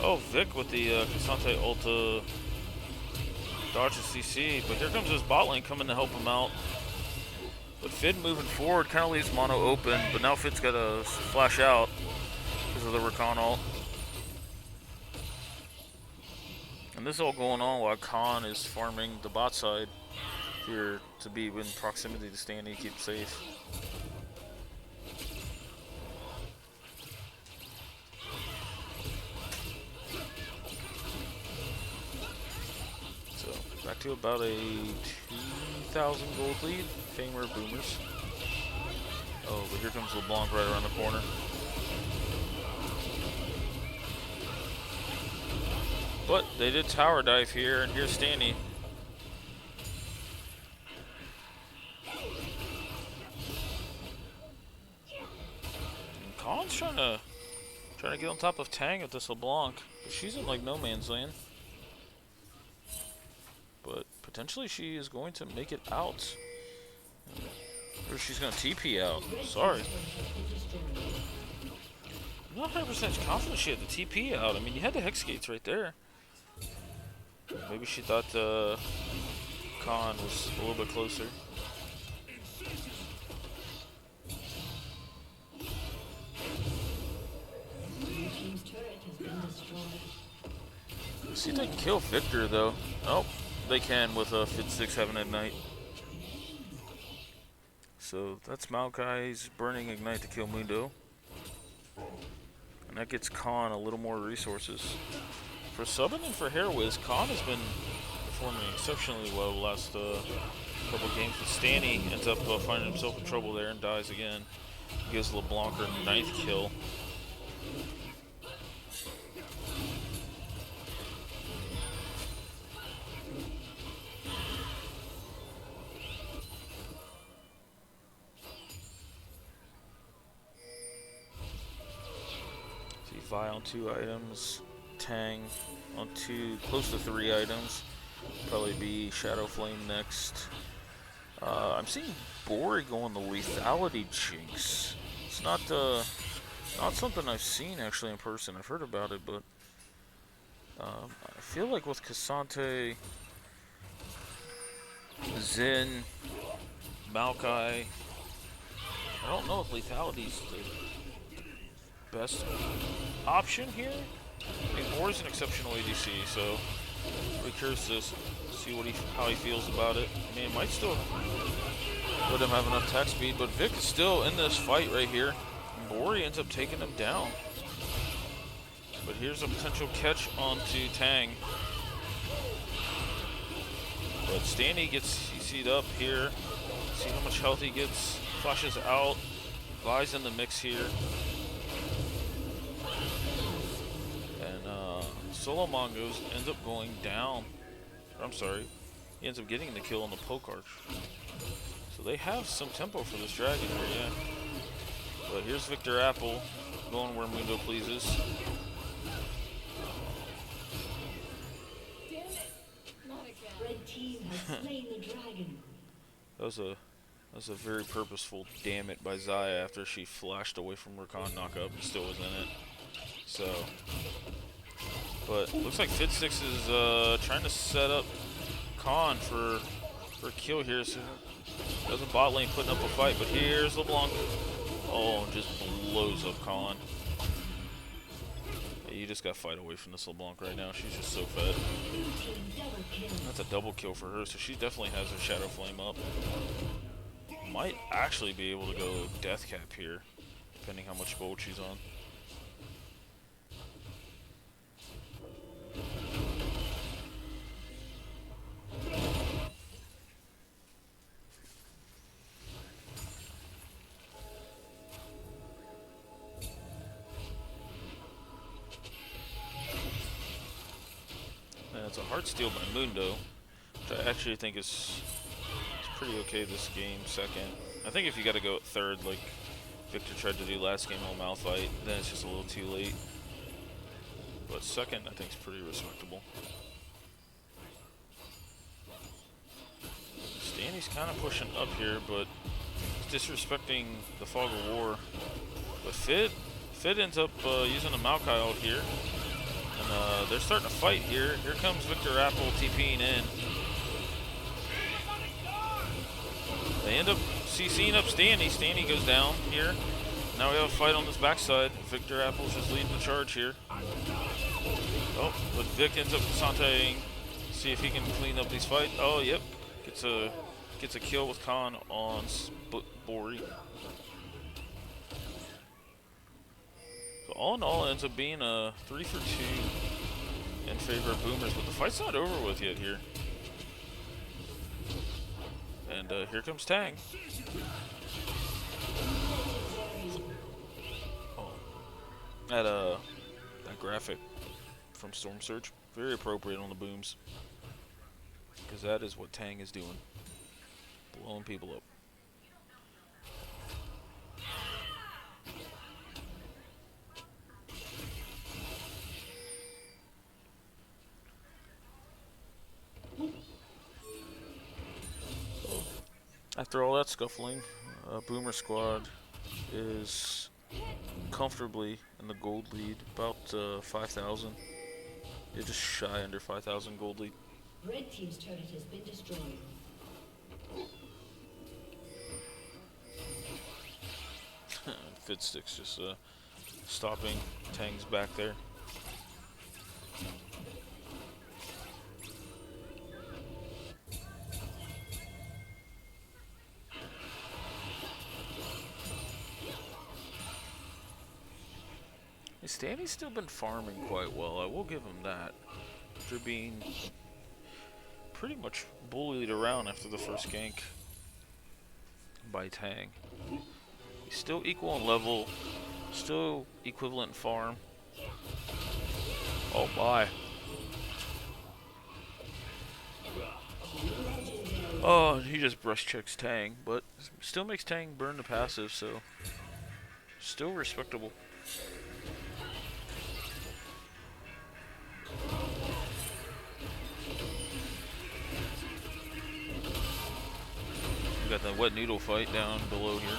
Oh, Vic with the Cassante ulta dodge the CC, but here comes his bot lane coming to help him out. But Fid moving forward kind of leaves Mono open, but now Fid's got to flash out because of the Rakan ult. And this is all going on while Khan is farming the bot side here to be in proximity to Stanny, keep safe. So back to about a 2,000 gold lead. Famer Boomers. Oh, but here comes LeBlanc right around the corner. But they did tower dive here, and here's Stanny. And Khan's trying to get on top of Tang with this LeBlanc. She's in like no man's land. But potentially she is going to make it out. Or she's going to TP out. Sorry. I'm not 100% confident she had the TP out. I mean, you had the Hex Gates right there. Maybe she thought Khan was a little bit closer. See if they can kill Victor, though. Oh, they can with a Fit 6 having Ignite. So that's Maokai's burning Ignite to kill Mundo. And that gets Khan a little more resources. For subbing and for Hairwiz, Khan has been performing exceptionally well the last couple games. But Stanny ends up finding himself in trouble there and dies again. Gives LeBlanc her 9th kill. Vi on 2 items, Tang on 2, close to 3 items. Probably be Shadow Flame next. I'm seeing Bori go on the lethality Jinx. It's not something I've seen actually in person. I've heard about it, but I feel like with Cassante, Zen, Maokai, I don't know if lethality's the best option here. I mean, Boar's an exceptional ADC, so we're curious to see how he feels about it. I mean, it might still let him have enough attack speed, but Vic is still in this fight right here. And Bori ends up taking him down. But here's a potential catch onto Tang. But Stanny gets CC'd up here. See how much health he gets. Flashes out. Vi's in the mix here. And Solo Mongoose ends up going down. I'm sorry. He ends up getting the kill on the poke arch. So they have some tempo for this dragon here, yeah. But here's Victor Apple going where Mundo pleases. Red team has slain the dragon. That was a very purposeful damn it by Xayah after she flashed away from Rakan knockup and still was in it. So, but looks like Fiddsticks is trying to set up Khan for a kill here. So there's a bot lane putting up a fight, but here's LeBlanc. Oh, and just blows up Khan. Yeah, you just got to fight away from this LeBlanc right now. She's just so fed. That's a double kill for her, so she definitely has her Shadow Flame up. Might actually be able to go Death Cap here, depending how much gold she's on. It's a hard steal by Mundo, which I actually think is pretty okay this game. Second, I think if you got to go at third, like Victor tried to do last game on Malphite, then it's just a little too late. But second, I think is pretty respectable. Stanny's kind of pushing up here, but he's disrespecting the Fog of War. But Fid ends up using a Maokai ult here. And they're starting to fight here. Here comes Victor Apple TPing in. They end up CCing up Stanny. Stanny goes down here. Now we have a fight on this backside. Victor Apple's just leading the charge here. Oh, but Vic ends up Santeing. See if he can clean up these fights. Oh, yep. Gets a kill with Khan on Bori. So all in all, it ends up being a 3 for 2 in favor of Boomers, but the fight's not over with yet here. And here comes Tang. Oh, that graphic from Storm Surge, very appropriate on the booms, because that is what Tang is doing, blowing people up. After all that scuffling, Boomer Squad is comfortably in the gold lead, about 5,000. They're just shy under 5,000 gold lead. Red team's turret has been destroyed. Fiddsticks just stopping Tang's back there. Stanny's still been farming quite well, I will give him that. After being pretty much bullied around after the first gank by Tang. He's still equal in level, still equivalent in farm. Oh my. Oh, he just brush checks Tang, but still makes Tang burn the passive, so still respectable. We got the wet noodle fight down below here.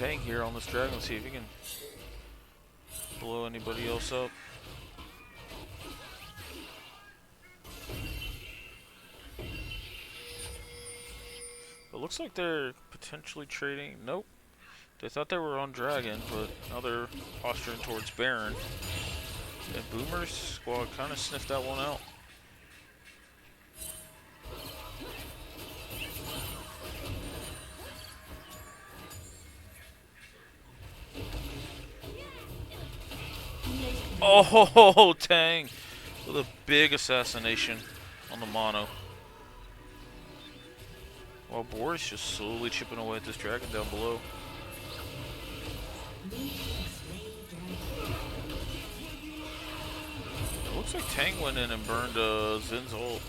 Tang here on this dragon, see if he can blow anybody else up. It looks like they're potentially trading. Nope. They thought they were on dragon, but now they're posturing towards Baron. And Boomer's squad kind of sniffed that one out. Oh, Tang with a big assassination on the mono. While Boris just slowly chipping away at this dragon down below. It looks like Tang went in and burned Zin's ult.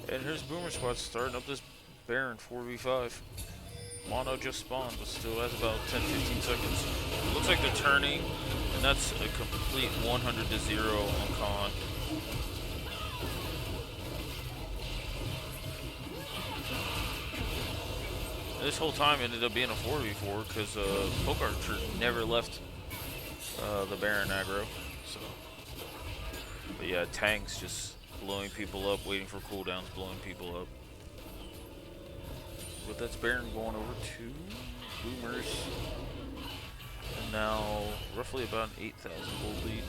And here's Boomer Squad starting up this Baron 4v5. Mono just spawned, but still has about 10-15 seconds. Looks like they're turning, and that's a complete 100-0 on Khan. This whole time ended up being a 4v4 because Poke Archer never left the Baron aggro. So, but yeah, Tang's just blowing people up, waiting for cooldowns, blowing people up. But that's Baron going over to Boomers. And now roughly about an 8,000 gold lead.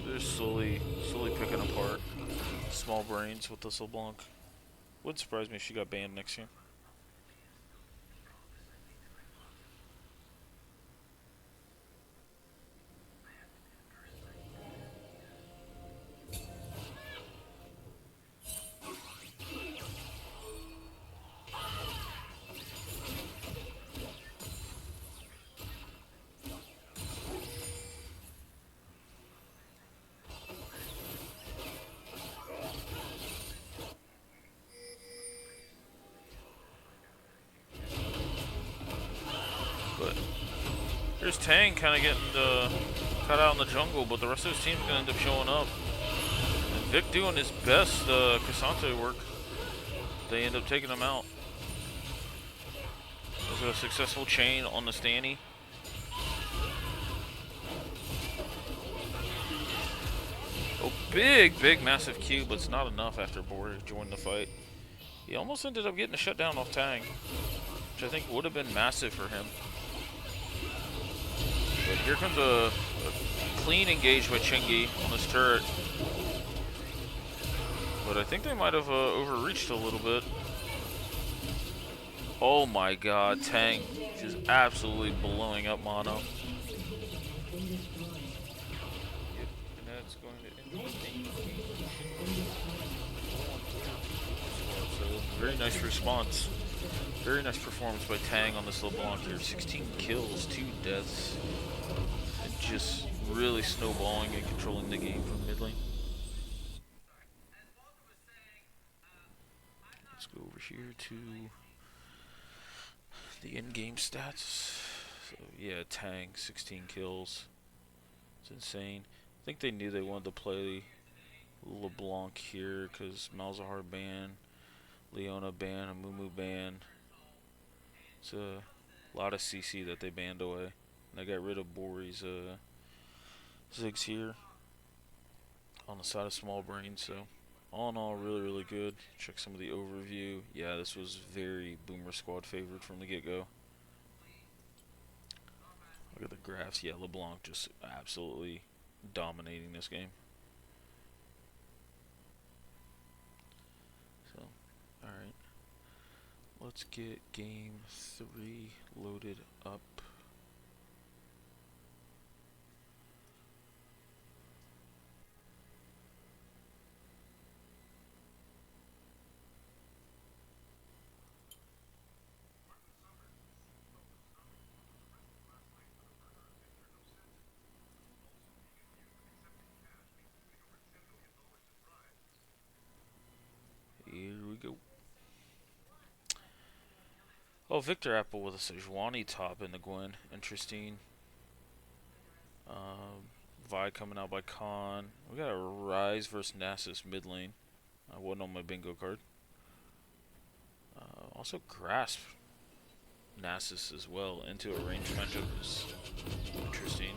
They're slowly picking apart small brains with this LeBlanc. Wouldn't surprise me if she got banned next year. But here's Tang kind of getting cut out in the jungle, but the rest of his team's going to end up showing up. And Vic doing his best Cassante work. They end up taking him out. There's a successful chain on the Stanny. Oh, big, massive Q, but it's not enough after Border joined the fight. He almost ended up getting a shutdown off Tang, which I think would have been massive for him. But here comes a clean engage by Chingy on this turret. But I think they might have overreached a little bit. Oh my god, Tang just absolutely blowing up Mono. And that's going to end so very nice response. Very nice performance by Tang on this LeBlanc here. 16 kills, 2 deaths. And just really snowballing and controlling the game from mid lane. Let's go over here to the in-game stats. So yeah, Tang, 16 kills. It's insane. I think they knew they wanted to play LeBlanc here because Malzahar ban, Leona ban, Amumu ban. It's a lot of CC that they banned away. And they got rid of Bori's Ziggs here on the side of Small Brain. So all in all, really good. Check some of the overview. Yeah, this was very Boomer Squad favored from the get-go. Look at the graphs. Yeah, LeBlanc just absolutely dominating this game. So, alright. Let's get game 3 loaded up. Here we go. Oh, Victor Apple with a Sejuani top in the Gwen. Interesting. Vi coming out by Khan. We got a Rise versus Nasus mid lane. Wasn't on my bingo card. Also Grasp Nasus as well into a range matchup is interesting.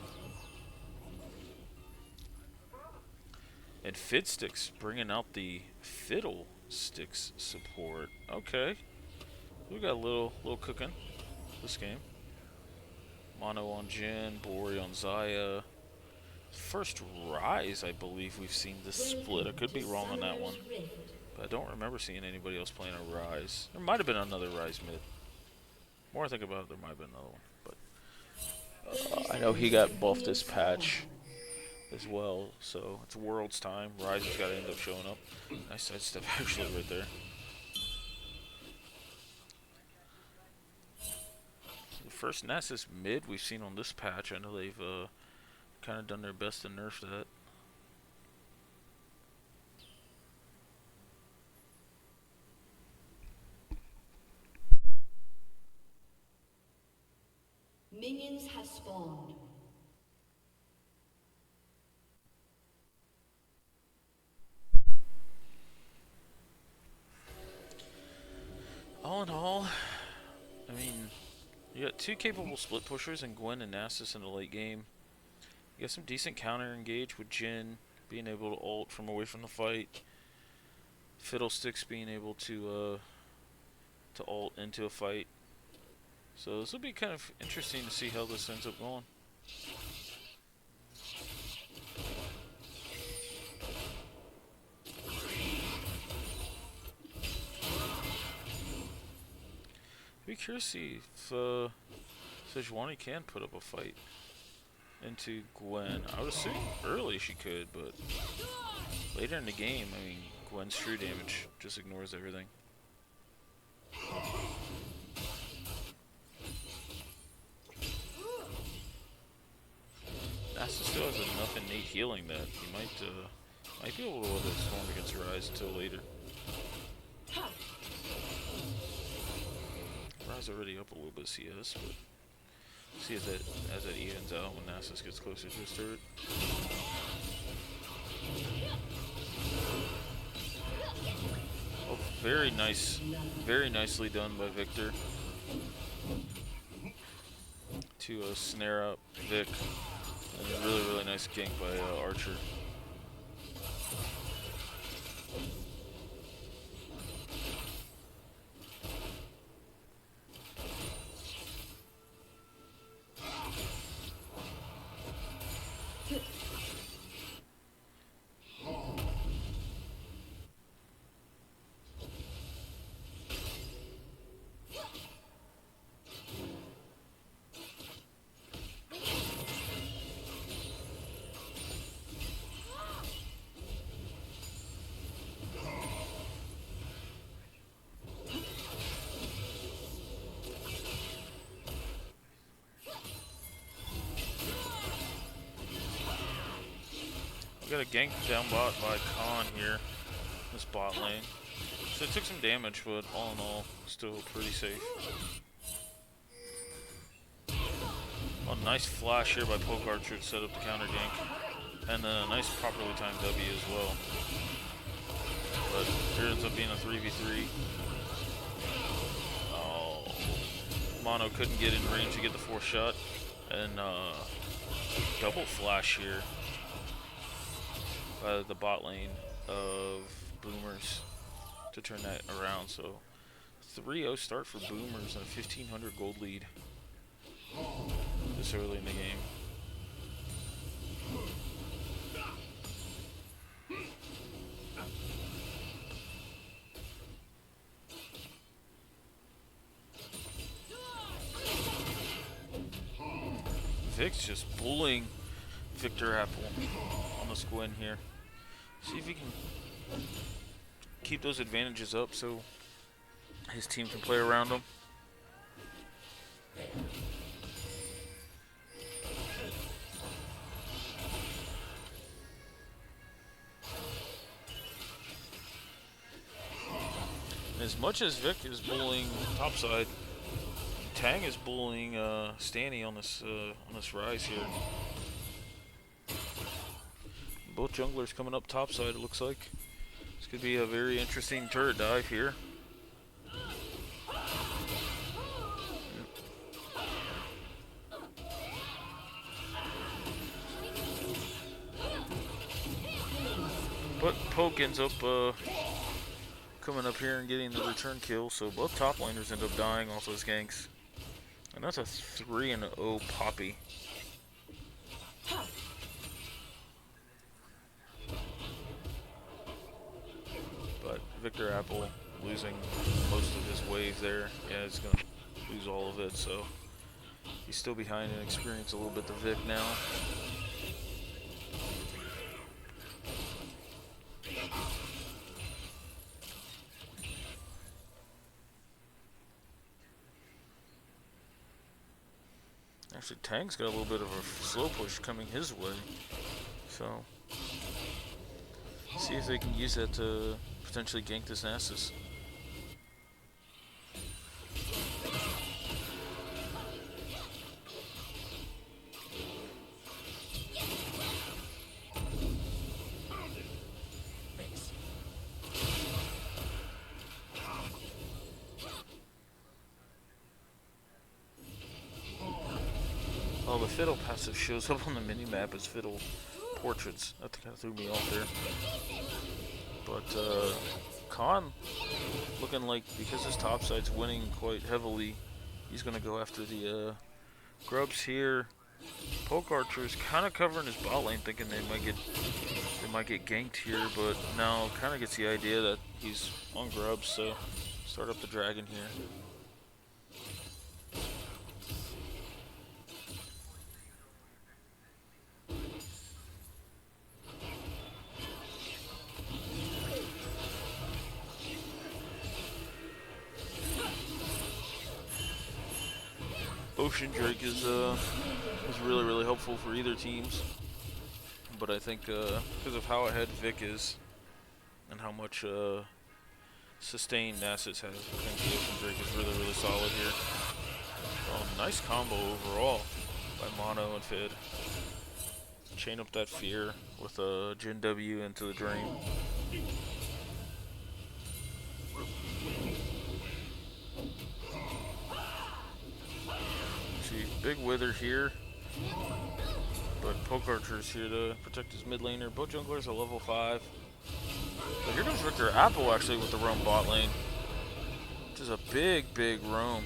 And Fiddsticks bringing out the Fiddlesticks support. Okay, we got a little cooking this game. Mono on Jhin, Bori on Zaya. First Rise, I believe we've seen this split. I could be wrong on that one, but I don't remember seeing anybody else playing a Rise. There might have been another Rise mid. The more I think about it, there might have been another one, but I know he got buffed this patch as well, so it's World's time. Rise has got to end up showing up. Nice sidestep actually right there. The first Nasus mid we've seen on this patch. I know they've kind of done their best to nerf that. Minions have spawned. All in all, I mean, you got two capable split pushers in Gwen and Nasus in the late game. You got some decent counter engage with Jhin being able to ult from away from the fight. Fiddlesticks being able to ult into a fight. So this will be kind of interesting to see how this ends up going. I'd be curious to see if Sejuani can put up a fight into Gwen. I would assume early she could, but later in the game, I mean, Gwen's true damage just ignores everything. Nasus still has enough innate healing that he might be able to weather the storm against Rise until later. Rise already up a little bit CS, but see as that evens out when Nasus gets closer to his turret. Oh, very nice, very nicely done by Victor to snare up Vic, and a really nice gank by Archer. We got a gank down bot by Khan here, this bot lane. So it took some damage, but all in all, still pretty safe. Oh, nice flash here by Poke Archer to set up the counter gank. And then a nice properly timed W as well. But here ends up being a 3v3. Oh, Mono couldn't get in range to get the fourth shot. And double flash here by the bot lane of Boomers to turn that around. So 3-0 start for Boomers and a 1,500 gold lead this early in the game. Vic's just bullying Victor Apple on the Gwen here. See if he can keep those advantages up so his team can play around him. And as much as Vic is bullying topside, Tang is bullying Stanny on this rise here. Both junglers coming up topside, it looks like. This could be a very interesting turret dive here. But Poke ends up coming up here and getting the return kill, so both top laners end up dying off those ganks. And that's a 3-0 Poppy. But Victor Apple losing most of his wave there. Yeah, he's going to lose all of it, so he's still behind and experience a little bit the Vic now. Actually, Tang's got a little bit of a slow push coming his way, so see if they can use that to potentially gank this Nasus. Oh, the Fiddle passive shows up on the mini-map as Fiddle Portraits. That kind of threw me off there. But, Khan, looking like, because his topside's winning quite heavily, he's going to go after the Grubs here. Poke Archer is kind of covering his bot lane, thinking they might get ganked here, but now kind of gets the idea that he's on Grubs, so start up the dragon here. Ocean Drake is really helpful for either teams, but I think because of how ahead Vic is and how much sustain Nasus has, I think the Ocean Drake is really solid here. Nice combo overall by Mono and Fid. Chain up that fear with a Jin W into the drain. Big Wither here, but Poke Archer's here to protect his mid laner. Both junglers are level 5. But here comes Victor Apple actually with the roam bot lane, which is a big roam.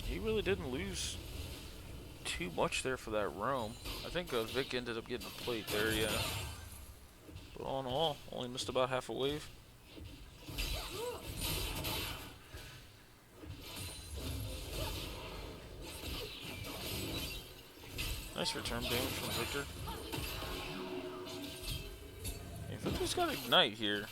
He really didn't lose too much there for that roam. I think Vic ended up getting a plate there, yeah. But all in all, only missed about half a wave. Nice return damage from Victor. Hey, Victor's got Ignite here.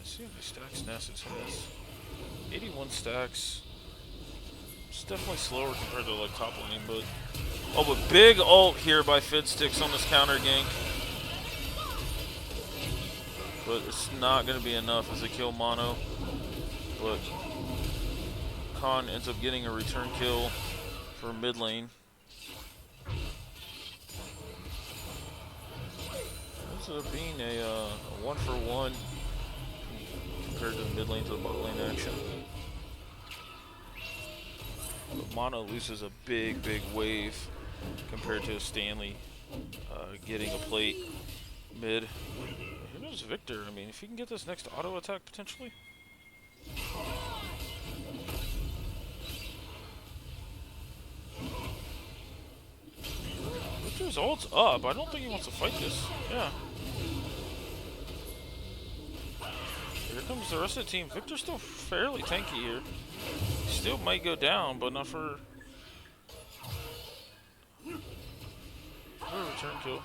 See how many stacks Nasus has. 81 stacks. It's definitely slower compared to like top lane, but oh, but big ult here by Fidsticks on this counter gank. But it's not gonna be enough as they kill Mono. But Khan ends up getting a return kill for mid lane. This ends up being a 1-for-1. Compared to the mid lane to the bot lane action. But Mono loses a big wave compared to Stanley getting a plate mid. Here goes Victor. I mean, if he can get this next auto attack potentially. Victor's ult's up. I don't think he wants to fight this. Yeah. Here comes the rest of the team. Victor's still fairly tanky here. Still might go down, but not for... Oh, return kill.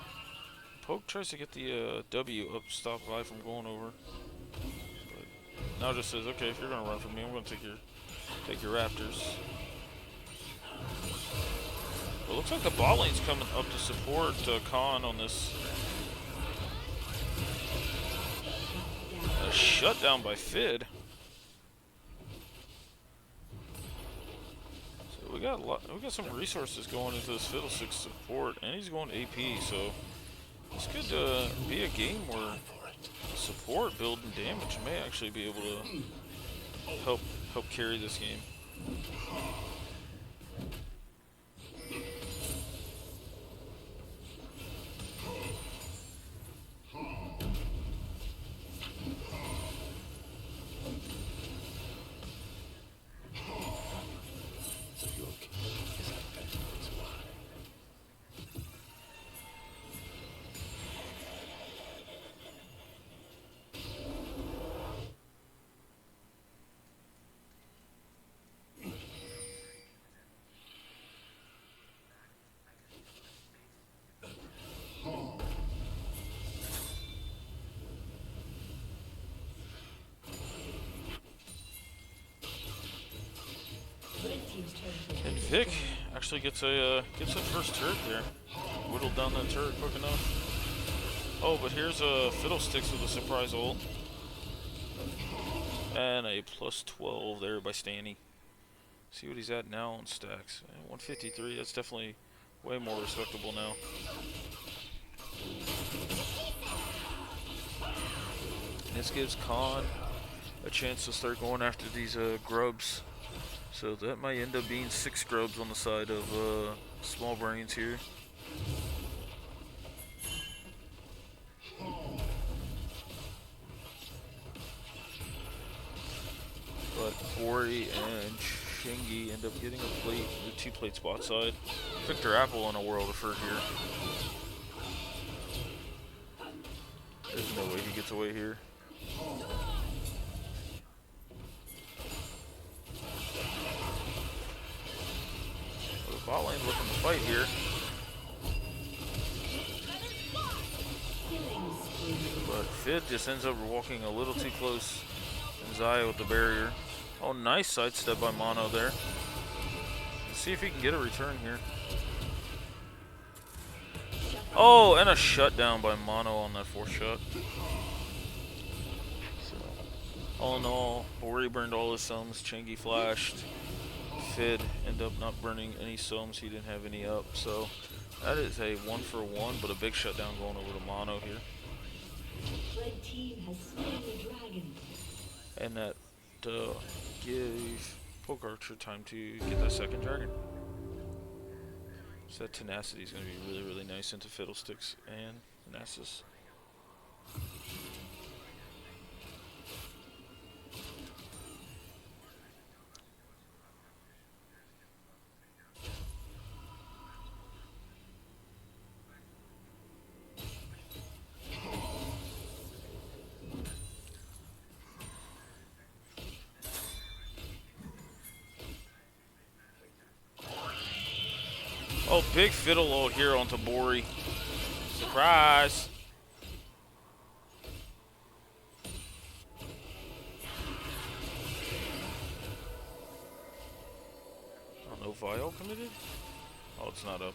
Poke tries to get the W up, stop Vi from going over. But now just says, okay, if you're gonna run from me, I'm gonna take your Raptors. Well, it looks like the bot lane's coming up to support Khan on this. A shutdown by Fid. So we got some resources going into this Fiddlesticks support, and he's going AP. So this could be a game where support building damage may actually be able to help carry this game. And Vic actually gets a first turret there. Whittled down that turret quick enough. Oh, but here's a Fiddlesticks with a surprise ult. And a plus 12 there by Stanny. See what he's at now on stacks. 153, that's definitely way more respectable now. And this gives Khan a chance to start going after these grubs. So that might end up being 6 grubs on the side of Small Brains here. But Ori and Shingi end up getting a plate, the 2 plates bot side. Victor Apple in a world of hurt here. There's no way he gets away here. Well, the bot lane looking to fight here. But Fid just ends up walking a little too close. And Xayah with the barrier. Oh, nice sidestep by Mono there. Let's see if he can get a return here. Oh, and a shutdown by Mono on that 4th shot. So, all in all, Ori burned all his sums. Chengi flashed. Fid ended up not burning any sums. He didn't have any up. So that is a 1-for-1, but a big shutdown going over to Mono here. Red team has slain the dragon. And that gave Poke Archer time to get that 2nd dragon. So that tenacity is going to be really, really nice into Fiddlesticks and Nasus. Oh, big fiddle ult here onto Bori. Surprise! I don't know if Vial committed? Oh, it's not up.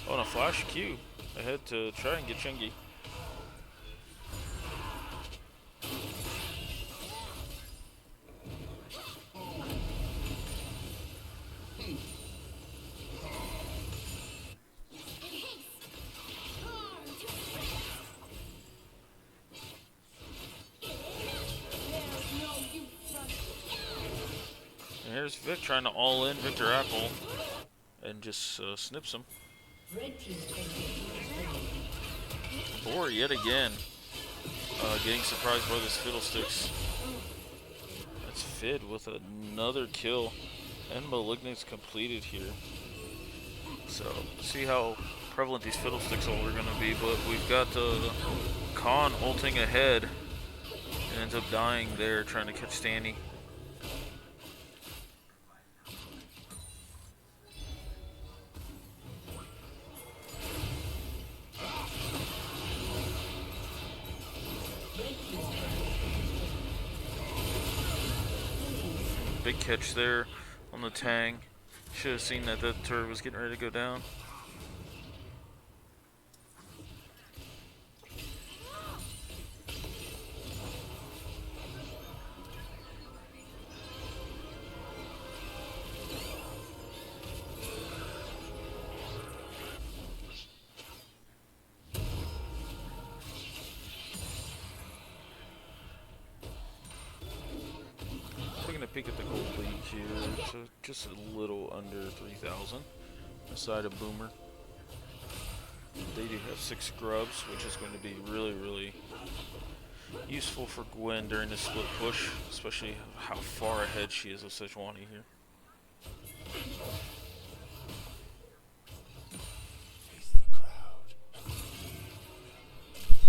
Oh, and a flash Q ahead to try and get Chengi. Here's Vic trying to all in Victor Apple and just snips him. Or yet again, getting surprised by this Fiddlesticks. That's Fid with another kill, and Malignant's completed here. So see how prevalent these Fiddlesticks ult are going to be, but we've got Khan ulting ahead and ends up dying there trying to catch Stanny. Big catch there on the Tang. Should have seen that that turret was getting ready to go down. Taking a peek at the gold league here, so just a little under 3,000. Aside of Boomer, they do have 6 scrubs, which is going to be really useful for Gwen during the split push, especially how far ahead she is of Sejuani here.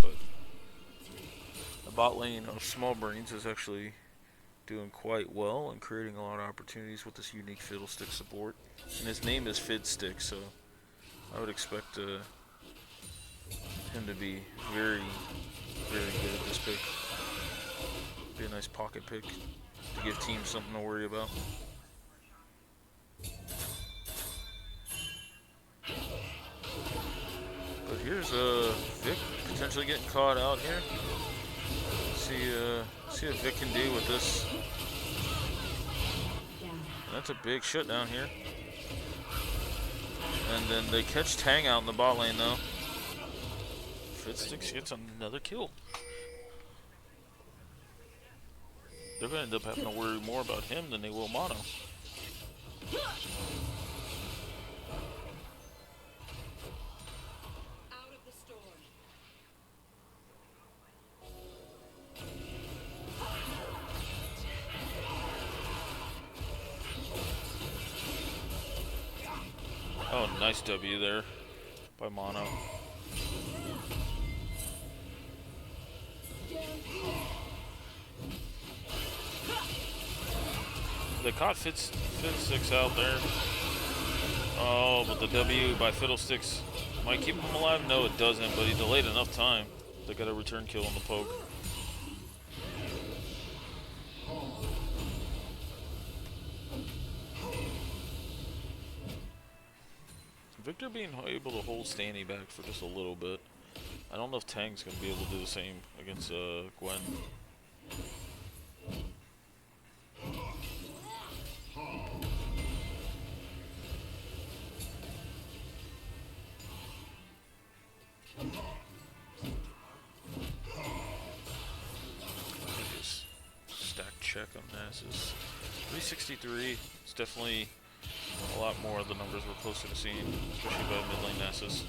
But the bot lane of Small Brains is actually doing quite well and creating a lot of opportunities with this unique Fiddlestick support. And his name is Fidstick, so I would expect him to be very good at this pick. Be a nice pocket pick to give teams something to worry about. But here's Vic potentially getting caught out here. See what Vic can do with this. That's a big shutdown here. And then they catch Tang out in the bot lane though. Fidstick gets another kill. They're going to end up having to worry more about him than they will Mono. Oh, nice W there by Mono. They caught Fiddlesticks out there. Oh, but the W by Fiddlesticks might keep him alive. No, it doesn't, but he delayed enough time. They got a return kill on the poke. Victor being able to hold Stanny back for just a little bit. I don't know if Tang's going to be able to do the same against Gwen. Stack check on Nasus. 363 is definitely a lot more of the numbers we're closer to seeing, especially by mid lane Nasus.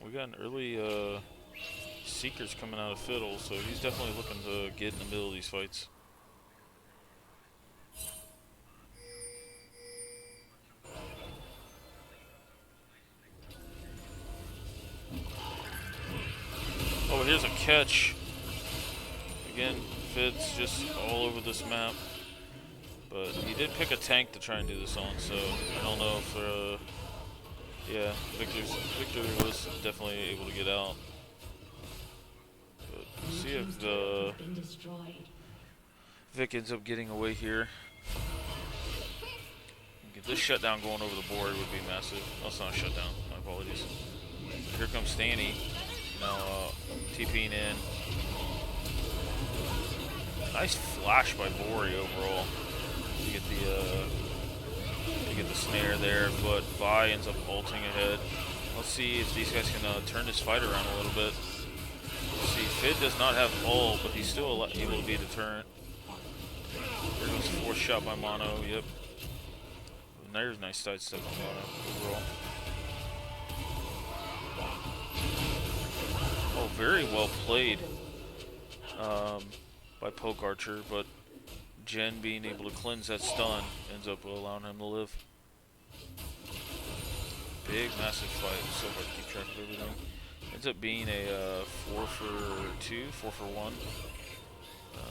We got an early Seekers coming out of Fiddle, so he's definitely looking to get in the middle of these fights. Oh, here's a catch. Again, Fid's just all over this map. But he did pick a tank to try and do this on, so I don't know if, yeah, Victor was definitely able to get out. But we'll see if Vic ends up getting away here. Get this shutdown going over the board would be massive. Oh, it's not a shutdown. My apologies. Here comes Stanny. Now TPing in. Nice flash by Bori overall to get the snare there, but Vi ends up ulting ahead. Let's see if these guys can turn this fight around a little bit. Let's see, Fid does not have ult, but he's still able to be a deterrent. There goes the fourth shot by Mono. Yep. And there's a nice sidestep on Mono overall. Oh, very well played by Poke Archer, but Jen being able to cleanse that stun ends up allowing him to live. Big, massive fight. So hard to keep track of everything. Ends up being a 4 for 2, 4 for 1 on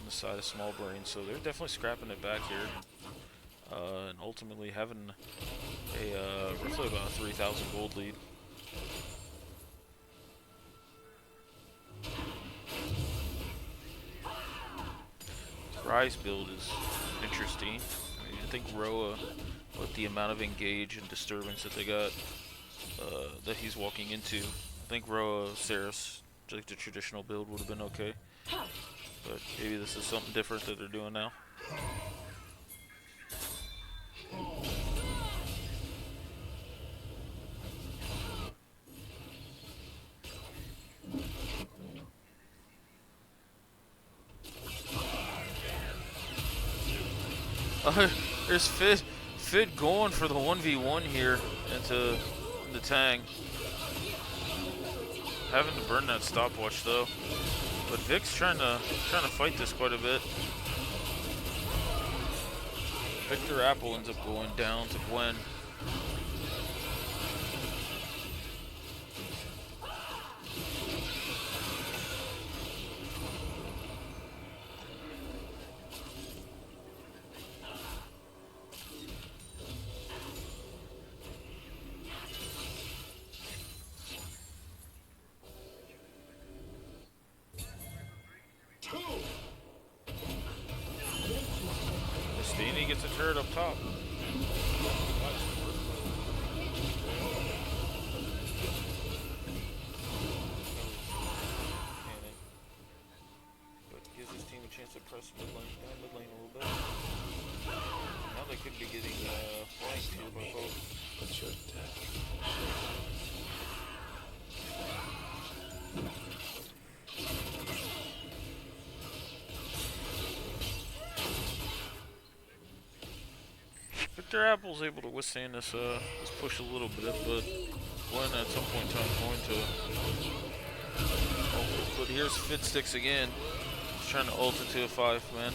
the side of Small Brain. So they're definitely scrapping it back here. And ultimately having a roughly about a 3,000 gold lead. Rise build is interesting. I mean, I think Roa, with the amount of engage and disturbance that they got, that he's walking into, I think Roa, Saris, like the traditional build, would have been okay. But maybe this is something different that they're doing now. There's Fid going for the 1v1 here into the Tang. Having to burn that stopwatch though. But Vic's trying to fight this quite a bit. Victor Apple ends up going down to Gwen. Steenie gets a turret up top. But gives his team a chance to press mid lane, down mid lane a little bit. Now they could be getting flanked here by both. But you're dead. Victor Apple's able to withstand this push a little bit, but Gwen at some point in time is going to. Oh, but here's Fidsticks again. He's trying to ult into a 5-man.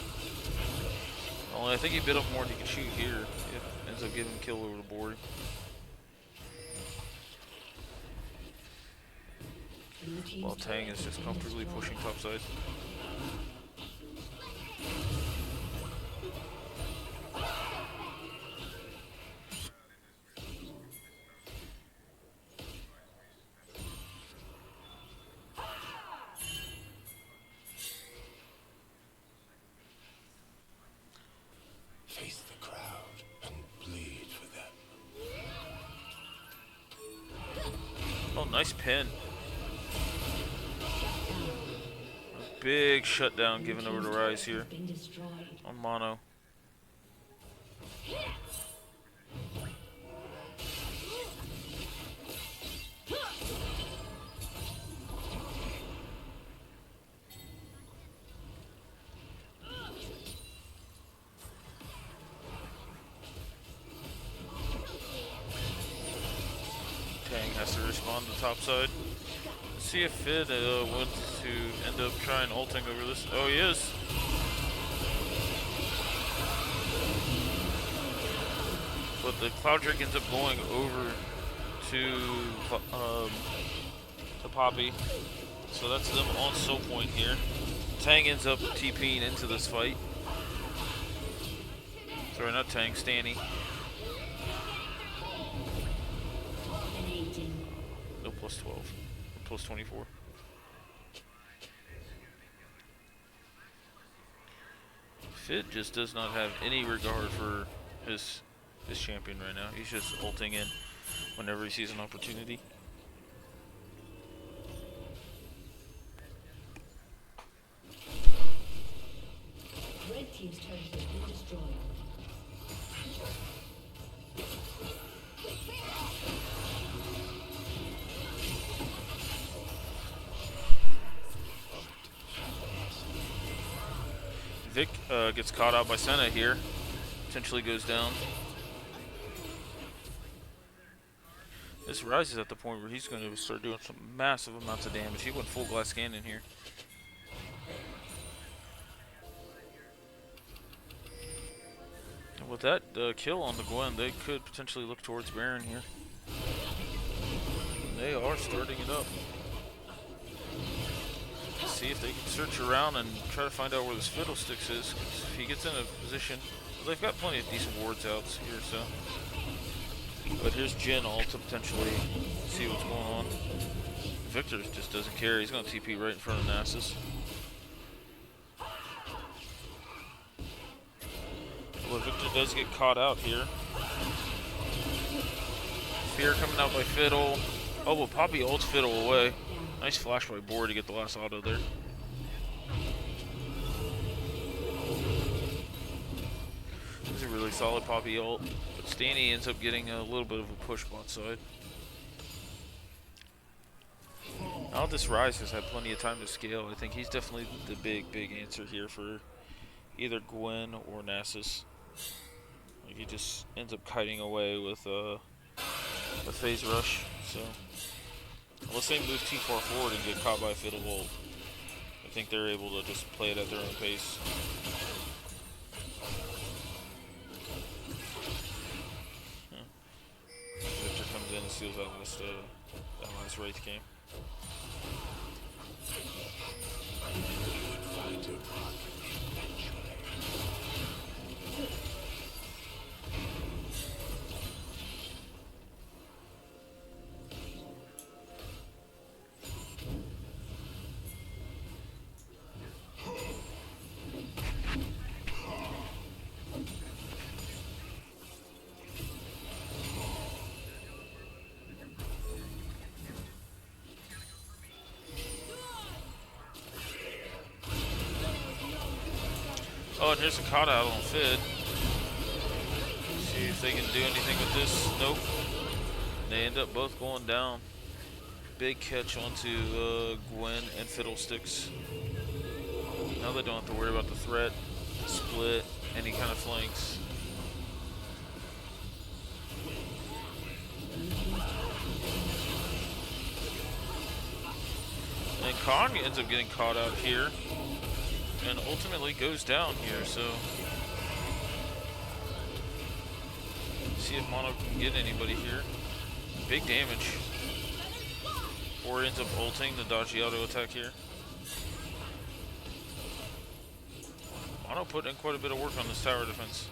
Only I think he bit off more than he could shoot here. It ends up giving him kill over the board. While Tang is just comfortably pushing topside. Face the crowd and bleed for them. Oh, nice pin. A big shutdown given over to Rise here on mono. Tang has to respond to top side. Let's see if Fid wants to end up trying ulting over this. Oh, he is. But the Cloud Drake ends up going over to Poppy. So that's them on soul point here. Tang ends up TPing into this fight. Sorry, not Tang, Stanny. No, plus 12. Plus 24. Fid just does not have any regard for his champion right now. He's just ulting in whenever he sees an opportunity. Red team's turret has been destroyed. Vic gets caught out by Senna here. Potentially goes down. This Rise is at the point where he's going to start doing some massive amounts of damage. He went full glass scan in here. And with that kill on the Gwen, they could potentially look towards Baron here. And they are starting it up. See if they can search around and try to find out where this Fiddlesticks is. 'Cause if he gets in a position, well, they've got plenty of decent wards outs here, so. But here's Jin all to potentially see what's going on. Victor just doesn't care. He's going to TP right in front of Nasus. Well, Victor does get caught out here. Fear coming out by Fiddle. Oh, but Poppy ults Fiddle away. Nice flash by Boar to get the last auto there. This is a really solid Poppy ult. But Stanny ends up getting a little bit of a push bot side. Now this Ryze has had plenty of time to scale. I think he's definitely the big answer here for either Gwen or Nasus. Like he just ends up kiting away with a phase rush. So unless they move too far forward and get caught by a Fiddle ult, I think they're able to just play it at their own pace. Victor comes in and seals out that last Wraith game. Find your partner eventually. Oh, and here's a caught out on Fid. See if they can do anything with this. Nope. They end up both going down. Big catch onto Gwen and Fiddlesticks. Now they don't have to worry about the threat, split, any kind of flanks. And Kong ends up getting caught out here. And ultimately goes down here, so see if Mono can get anybody here. Big damage. Or ends up ulting the dodgy auto attack here. Mono put in quite a bit of work on this tower defense.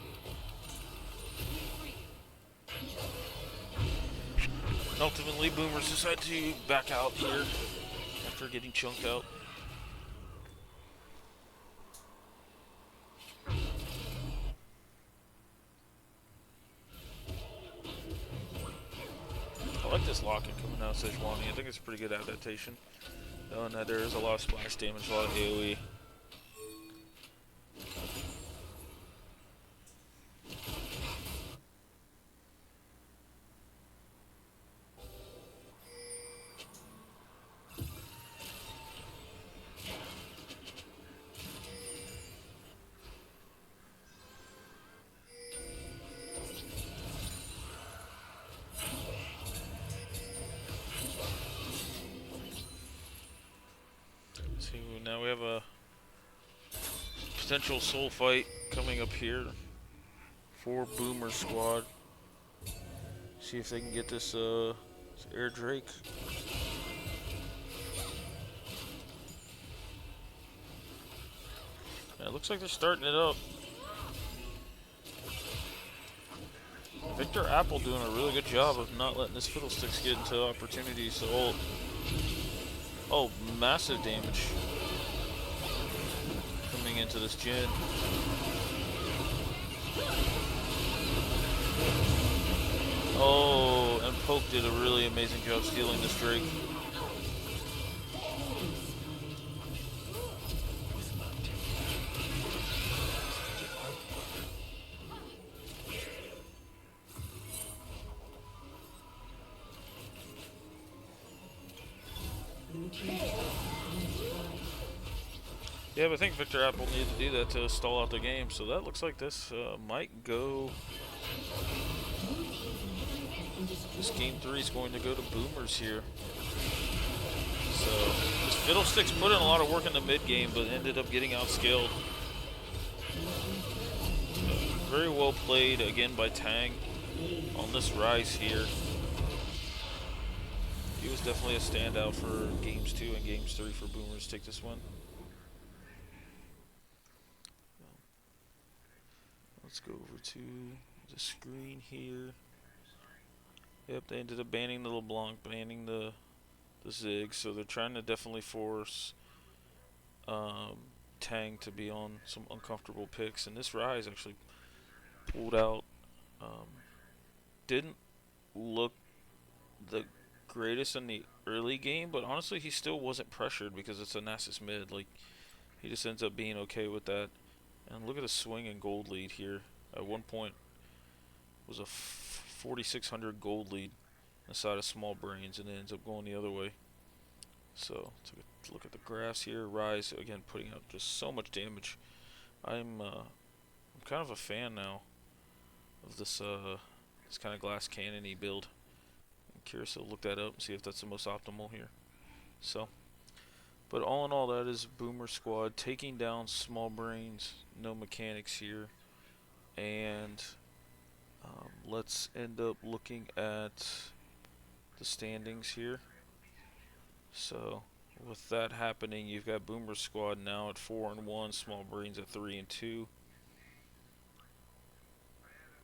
And ultimately, Boomers decide to back out here after getting chunked out. I like this locket coming out of Sejuani. I think it's a pretty good adaptation. Knowing that there is a lot of splash damage, a lot of AoE. So now we have a potential soul fight coming up here for Boomer Squad. See if they can get this Air Drake. Yeah, it looks like they're starting it up. Victor Apple doing a really good job of not letting this Fiddlesticks get into opportunities to ult. Oh, massive damage coming into this Jhin. Oh, and Poke did a really amazing job stealing this Drake. Yeah, but I think Victor Apple needed to do that to stall out the game, so that looks like this might go. This game 3 is going to go to Boomers here. So, this Fiddlesticks put in a lot of work in the mid game, but ended up getting outscaled. Very well played again by Tang on this Ryze here. He was definitely a standout for games 2 and games 3 for Boomers. Take this one. Let's go over to the screen here. Yep, they ended up banning the LeBlanc, banning the Ziggs, so they're trying to definitely force Tang to be on some uncomfortable picks. And this Ryze actually pulled out. Didn't look the greatest in the early game, but honestly, he still wasn't pressured because it's a Nasus mid. Like, he just ends up being okay with that. And look at the swing and gold lead here. At one point, was a 4,600 gold lead inside of Small Brains, and it ends up going the other way. So, take a look at the graphs here. Rise, again, putting out just so much damage. I'm kind of a fan now of this kind of glass cannon-y build. I'm curious to look that up and see if that's the most optimal here. So, but all in all, that is Boomer Squad taking down Small Brains. No mechanics here, and let's end up looking at the standings here. So, with that happening, you've got Boomer Squad now at 4-1, Small Brains at 3-2.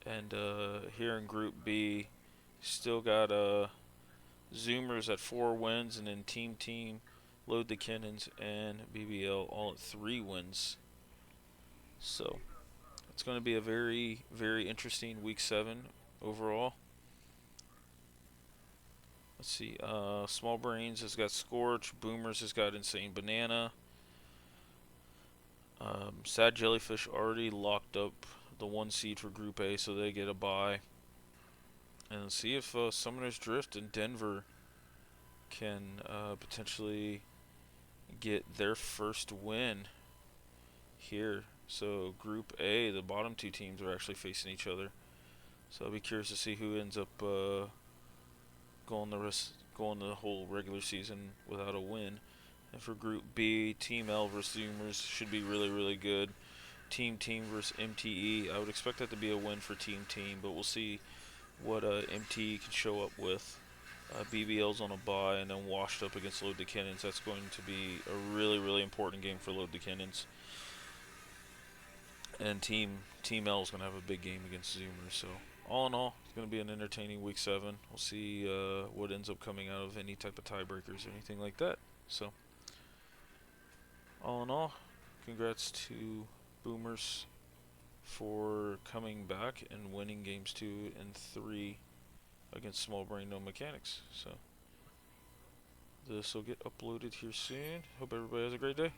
And here in Group B, still got Zoomers at 4 wins, and then Team, Load the Cannons, and BBL all at 3 wins. So, it's going to be a very, very interesting Week 7 overall. Let's see, Small Brains has got Scorch, Boomers has got Insane Banana. Sad Jellyfish already locked up the 1 seed for Group A, so they get a bye. And let's see if Summoner's Drift and Denver can potentially get their first win here. So Group A, the bottom 2 teams are actually facing each other. So I'll be curious to see who ends up going the whole regular season without a win. And for Group B, Team L versus Zoomers should be really, really good. Team versus MTE. I would expect that to be a win for Team, but we'll see what MTE can show up with. BBL's on a bye and then washed up against Load the Cannons. That's going to be a really, really important game for Load the Cannons. And Team L is going to have a big game against Zoomers. So all in all, it's going to be an entertaining Week 7. We'll see what ends up coming out of any type of tiebreakers or anything like that. So all in all, congrats to Boomers for coming back and winning games 2 and 3 against Small Brain No Mechanics. So this will get uploaded here soon. Hope everybody has a great day.